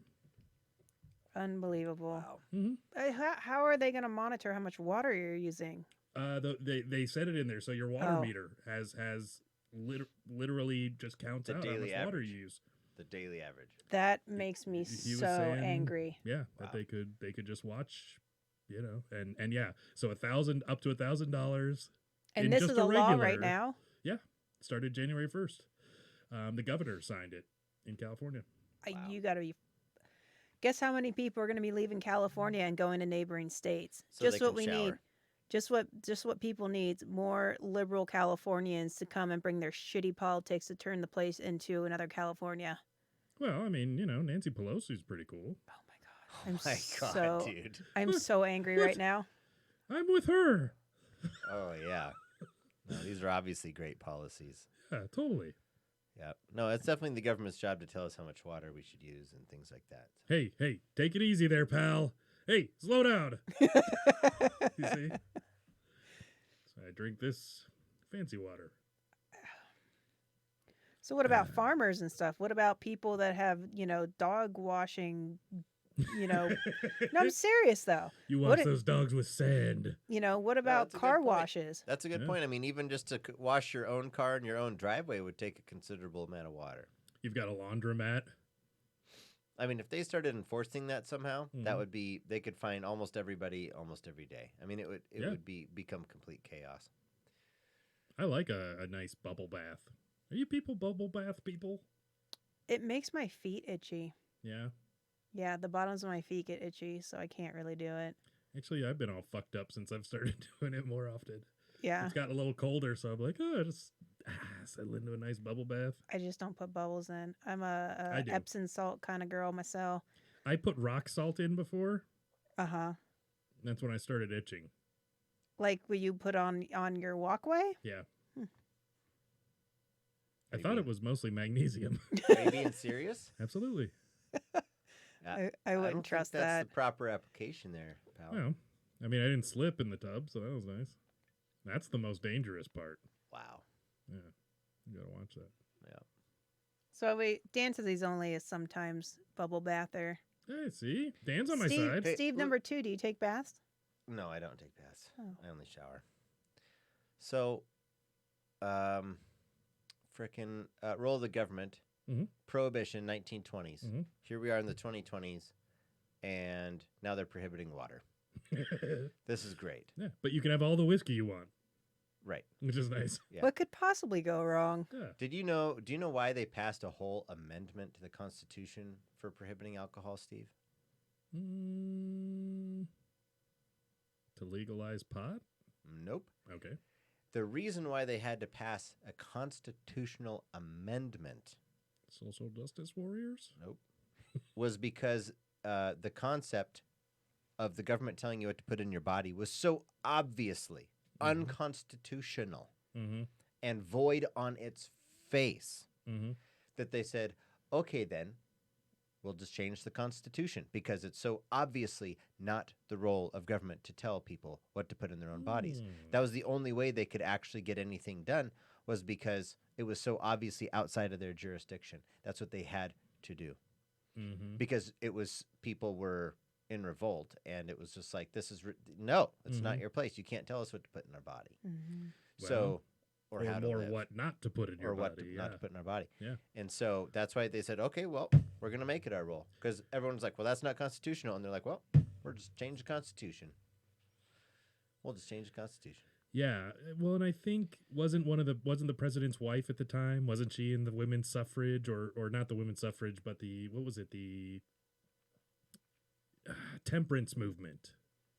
Unbelievable. Wow. Mm-hmm. How are they going to monitor how much water you're using? They said it in there. So your water Oh. meter has literally just counts The out how much daily water average. you use. The daily average. That makes me He was so saying, angry. Yeah, that they could just watch, and yeah. So up to $1,000. And in this just is a law right regular- now? Yeah, started January 1st. The governor signed it in California. You got to be Guess how many people are going to be leaving California and going to neighboring states? So just they what can we need. shower. Just what people need. More liberal Californians to come and bring their shitty politics to turn the place into another California. Well, I mean, Nancy Pelosi's pretty cool. I'm my God, so dude. I'm so angry right now. I'm with her. Oh yeah. No, these are obviously great policies. Yeah, totally. Yeah. No, it's definitely the government's job to tell us how much water we should use and things like that. Hey, take it easy there, pal. Hey, slow down. You see? So I drink this fancy water. So what about farmers and stuff? What about people that have, dog washing, No, I'm serious though. You wash those dogs with sand. What about car washes? That's a good point. I mean, even just to wash your own car in your own driveway would take a considerable amount of water. You've got a laundromat. I mean, if they started enforcing that somehow, that would be, they could find almost everybody almost every day. I mean, it would become complete chaos. I like a nice bubble bath. Are you people bubble bath people? It makes my feet itchy. Yeah. Yeah, the bottoms of my feet get itchy, so I can't really do it. Actually, I've been all fucked up since I've started doing it more often. Yeah. It's gotten a little colder, so I'm like, just settle into a nice bubble bath. I just don't put bubbles in. I'm a I do. Epsom salt kind of girl myself. I put rock salt in before. Uh-huh. That's when I started itching. Like what you put on your walkway? Yeah. I thought it was mostly magnesium. Are you being serious? Absolutely. I wouldn't trust think that's that. the proper application there, pal. Well, I mean, I didn't slip in the tub, so that was nice. That's the most dangerous part. Wow. Yeah. You gotta watch that. Yeah. So wait, Dan says he's only a sometimes bubble bather. Hey, see? Dan's on my Steve, side. Steve, number 2, do you take baths? No, I don't take baths. Oh. I only shower. So, frickin' role of the government, prohibition, 1920s. Here we are in the 2020s, and now they're prohibiting water. This is great. Yeah, but you can have all the whiskey you want. Right. Which is nice. Yeah. What could possibly go wrong? Yeah. Do you know why they passed a whole amendment to the Constitution for prohibiting alcohol, Steve? To legalize pot? Nope. Okay. The reason why they had to pass a constitutional amendment. Social justice warriors? Nope. Was because the concept of the government telling you what to put in your body was so obviously unconstitutional and void on its face that they said, okay, then we'll just change the Constitution because it's so obviously not the role of government to tell people what to put in their own bodies. That was the only way they could actually get anything done, was because it was so obviously outside of their jurisdiction. That's what they had to do. Because it was, people were in revolt, and it was just like, this is, no, it's not your place. You can't tell us what to put in our body. So, or how to or live. what not to put in your or what body. not to put in our body. Yeah. And so that's why they said, okay, well, we're going to make it our rule. Because everyone's like, well, that's not constitutional. And they're like, well, we'll just change the Constitution. We'll just change the Constitution. Yeah. Well, and I think wasn't the president's wife at the time? Wasn't she in the women's suffrage or not the women's suffrage, but the temperance movement?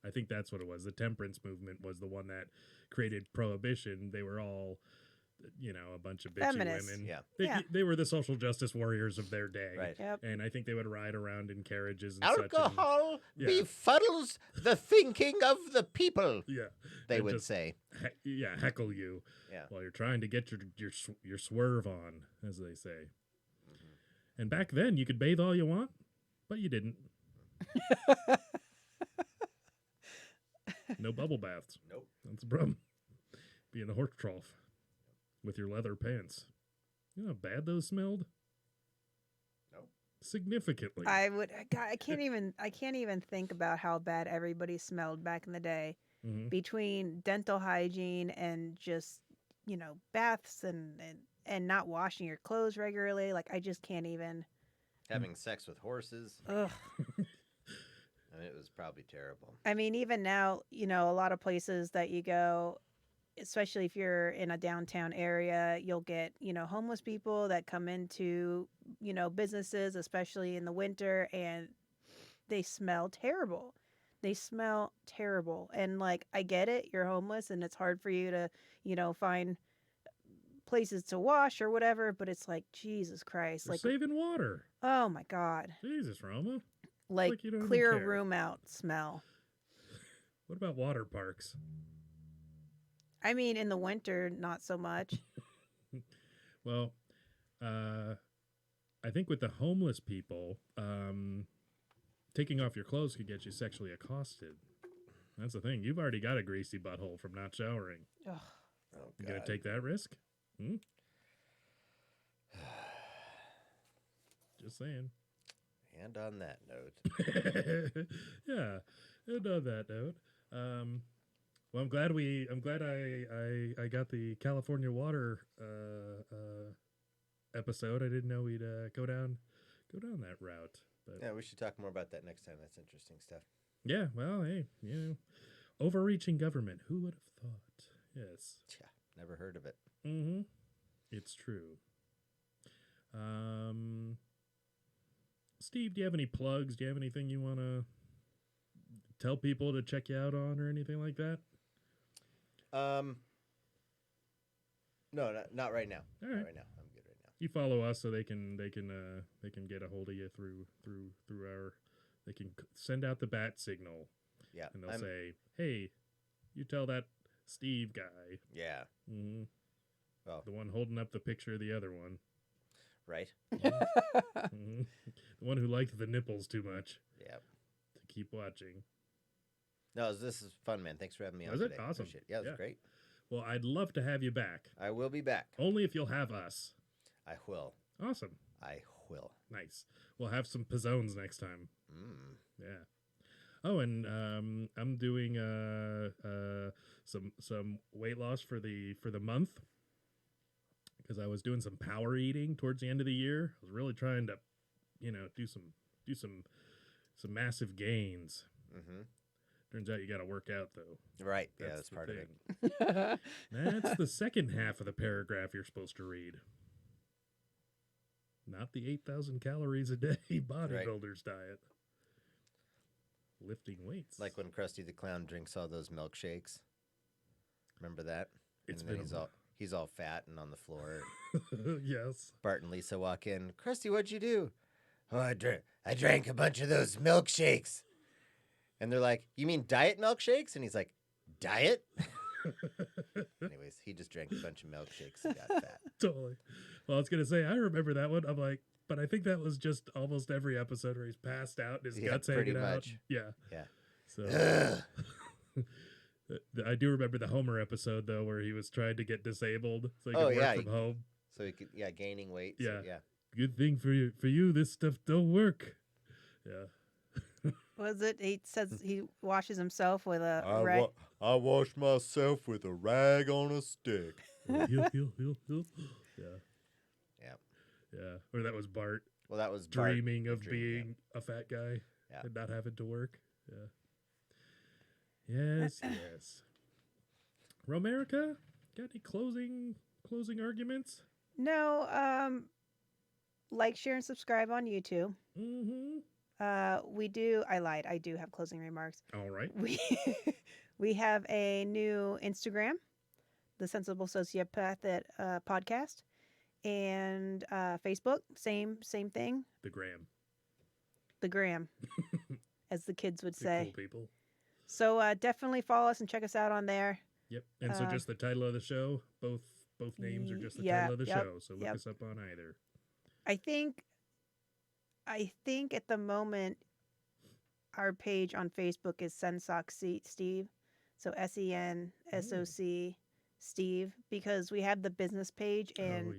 I think that's what it was. The temperance movement was the one that created prohibition. They were all, a bunch of bitchy Feminists. women. Yeah. They were the social justice warriors of their day. Right. Yep. And I think they would ride around in carriages and Alcohol such. befuddles the thinking of the people. Yeah. They And would just say. Heckle you. Yeah. While you're trying to get your swerve on, as they say. And back then, you could bathe all you want, but you didn't. No bubble baths. Nope. That's the problem. Be in the horse trough with your leather pants. You know how bad those smelled? Nope. Significantly. I can't even think about how bad everybody smelled back in the day. Between dental hygiene and just, baths and not washing your clothes regularly. Like, I just can't even. Having sex with horses. Ugh. I mean, it was probably terrible. I mean, even now, a lot of places that you go, especially if you're in a downtown area, you'll get, homeless people that come into, businesses, especially in the winter, and they smell terrible. They smell terrible. And like, I get it. You're homeless and it's hard for you to, find places to wash or whatever, but it's like, Jesus Christ. We're Like, saving water. oh my God. Jesus, Roma. Like you don't even clear a care. room out smell. What about water parks? I mean, in the winter, not so much. Well, I think with the homeless people, taking off your clothes could get you sexually accosted. That's the thing. You've already got a greasy butthole from not showering. Ugh. Oh, You gonna God. take that risk? Just saying. And on that note, Yeah. And on that note, well, I'm glad I got the California water episode. I didn't know we'd go down that route. But yeah, we should talk more about that next time. That's interesting stuff. yeah, well, hey, overreaching government. Who would have thought? Yes. Yeah, never heard of it. Mm-hmm. It's true. Steve, do you have any plugs? Do you have anything you want to tell people to check you out on or anything like that? No, not right now. All Not right. right now. I'm good right now. You follow us so they can get a hold of you through our. They can send out the bat signal. Yeah, and they'll say, "Hey, you tell that Steve guy." Yeah. Mm-hmm. Well, the one holding up the picture of the other one. Right. Mhm. The one who liked the nipples too much. Yeah. To keep watching. No, this is fun, man. Thanks for having me on Was it today. awesome? Appreciate it. Yeah, it was great. Well, I'd love to have you back. I will be back. Only if you'll have us. I will. Awesome. I will. Nice. We'll have some Pizones next time. Mm. Yeah. Oh, and I'm doing some weight loss for the month because I was doing some power eating towards the end of the year. I was really trying to, do some massive gains. Mm-hmm. Turns out you got to work out though. Right. Yeah, that's the part thing. of it. That's the second half of the paragraph you're supposed to read. Not the 8,000 calories a day bodybuilder's diet. Lifting weights. Like when Krusty the Clown drinks all those milkshakes. Remember that? It's and then been he's all fat and on the floor. Yes. Bart and Lisa walk in. Krusty, what'd you do? Oh, I drank a bunch of those milkshakes. And they're like, you mean diet milkshakes? And he's like, diet? Anyways, he just drank a bunch of milkshakes and got fat. Totally. Well, I was going to say, I remember that one. I'm like, but I think that was just almost every episode where he's passed out and his guts hanging out. Much. Yeah. Yeah. So I do remember the Homer episode, though, where he was trying to get disabled so he could work from home. So he could, gaining weight. Yeah. So, yeah. Good thing for you, this stuff don't work. Yeah. Was it? He says he washes himself with a rag. I wash myself with a rag on a stick. Yeah. Yeah. Yeah. Or that was Bart. Well, that was dreaming Bart of being a fat guy and not having to work. Yeah. Yes, yes. Romerica, got any closing arguments? No. Like, share, and subscribe on YouTube. Mm-hmm. We do. I lied. I do have closing remarks. All right. We have a new Instagram, the Sensible Sociopath podcast, and Facebook. Same thing. The gram. The gram, as the kids would say. Cool people. So definitely follow us and check us out on there. Yep. And so just the title of the show, both names are just the title of the show. So look us up on either. I think at the moment our page on Facebook is Sensoc Steve. So SENSOC Steve, because we have the business page and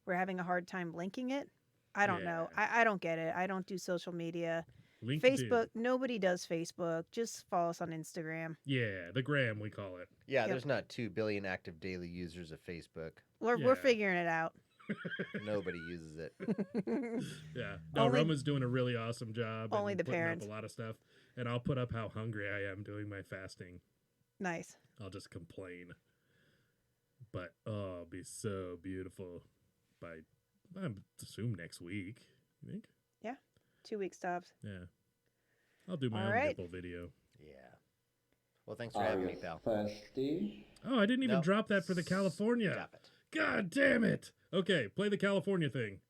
we're having a hard time linking it. I don't know. I don't get it. I don't do social media. Facebook, nobody does Facebook. Just follow us on Instagram. Yeah, the gram we call it. Yeah, there's not 2 billion active daily users of Facebook. We're figuring it out. Nobody uses it. Yeah. No, Roma's doing a really awesome job. Only and the putting parents. up a lot of stuff. And I'll put up how hungry I am doing my fasting. Nice. I'll just complain. But, oh, it'll be so beautiful by, I assume, next week. You think? Yeah. 2 week stops. Yeah. I'll do my All own right. nipple video. Yeah. Well, thanks for Are having you me, pal. thirsty? Oh, I didn't even Nope. drop that for the California. Stop it. God damn it. Okay, play the California thing.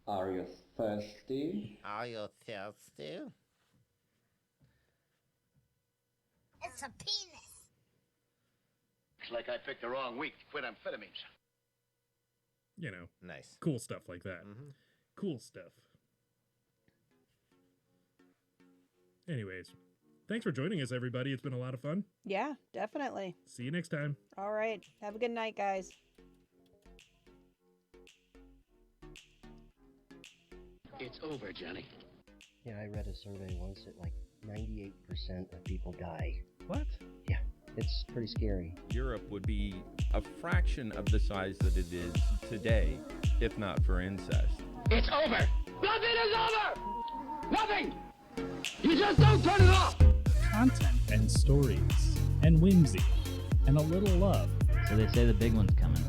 Are you thirsty? Are you thirsty? It's a penis. Looks like I picked the wrong week to quit amphetamines. You know, Nice. cool stuff like that. Mhm. Cool stuff. Anyways, thanks for joining us, everybody. It's been a lot of fun. Yeah, definitely. See you next time. All right. Have a good night, guys. It's over, Johnny. Yeah, I read a survey once that like 98% of people die. What? Yeah, it's pretty scary. Europe would be a fraction of the size that it is today, if not for incest. It's over. Nothing is over. Nothing. You just don't turn it off. Content and stories and whimsy and a little love. So they say the big one's coming.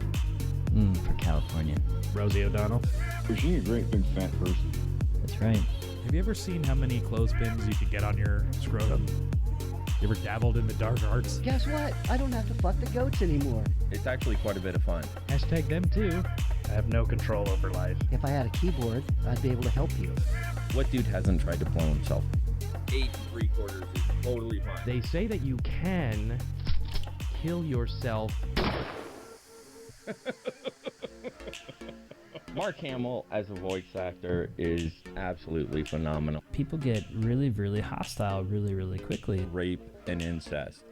For California. Rosie O'Donnell. Was she a great big fat person? That's right. Have you ever seen how many clothespins you could get on your scrotum? You ever dabbled in the dark arts? Guess what? I don't have to fuck the goats anymore. It's actually quite a bit of fun. Hashtag them too. I have no control over life. If I had a keyboard, I'd be able to help you. What dude hasn't tried to blow himself? 8 3/4 is totally fine. They say that you can kill yourself. Mark Hamill as a voice actor is absolutely phenomenal. People get really, really hostile really, really quickly. Rape and incest.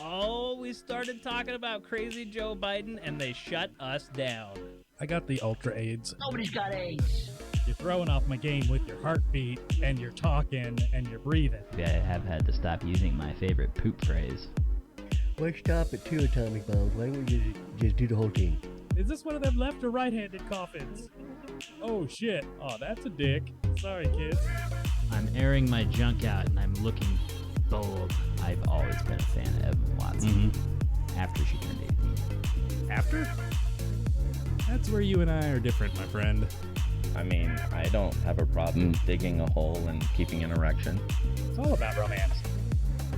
Oh, we started talking about crazy Joe Biden and they shut us down. I got the ultra AIDS. Nobody's got AIDS. You're throwing off my game with your heartbeat and you're talking and you're breathing. I have had to stop using my favorite poop phrase. Why stop at 2 atomic bombs? Why don't we just do the whole thing? Is this one of them left or right-handed coffins? Oh shit. Oh, that's a dick. Sorry, kids. I'm airing my junk out and I'm looking bold. I've always been a fan of Evan Watson. After she turned 18. After? That's where you and I are different, my friend. I mean, I don't have a problem digging a hole and keeping an erection. It's all about romance.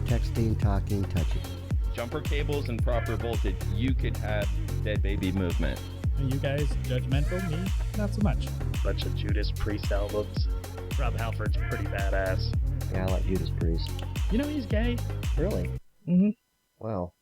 Texting, talking, touching. Jumper cables and proper voltage, you could have dead baby movement. Are you guys judgmental? Me? Not so much. Bunch of Judas Priest albums. Rob Halford's pretty badass. Yeah, I like Judas Priest. You know he's gay. Really? Mm-hmm. Wow.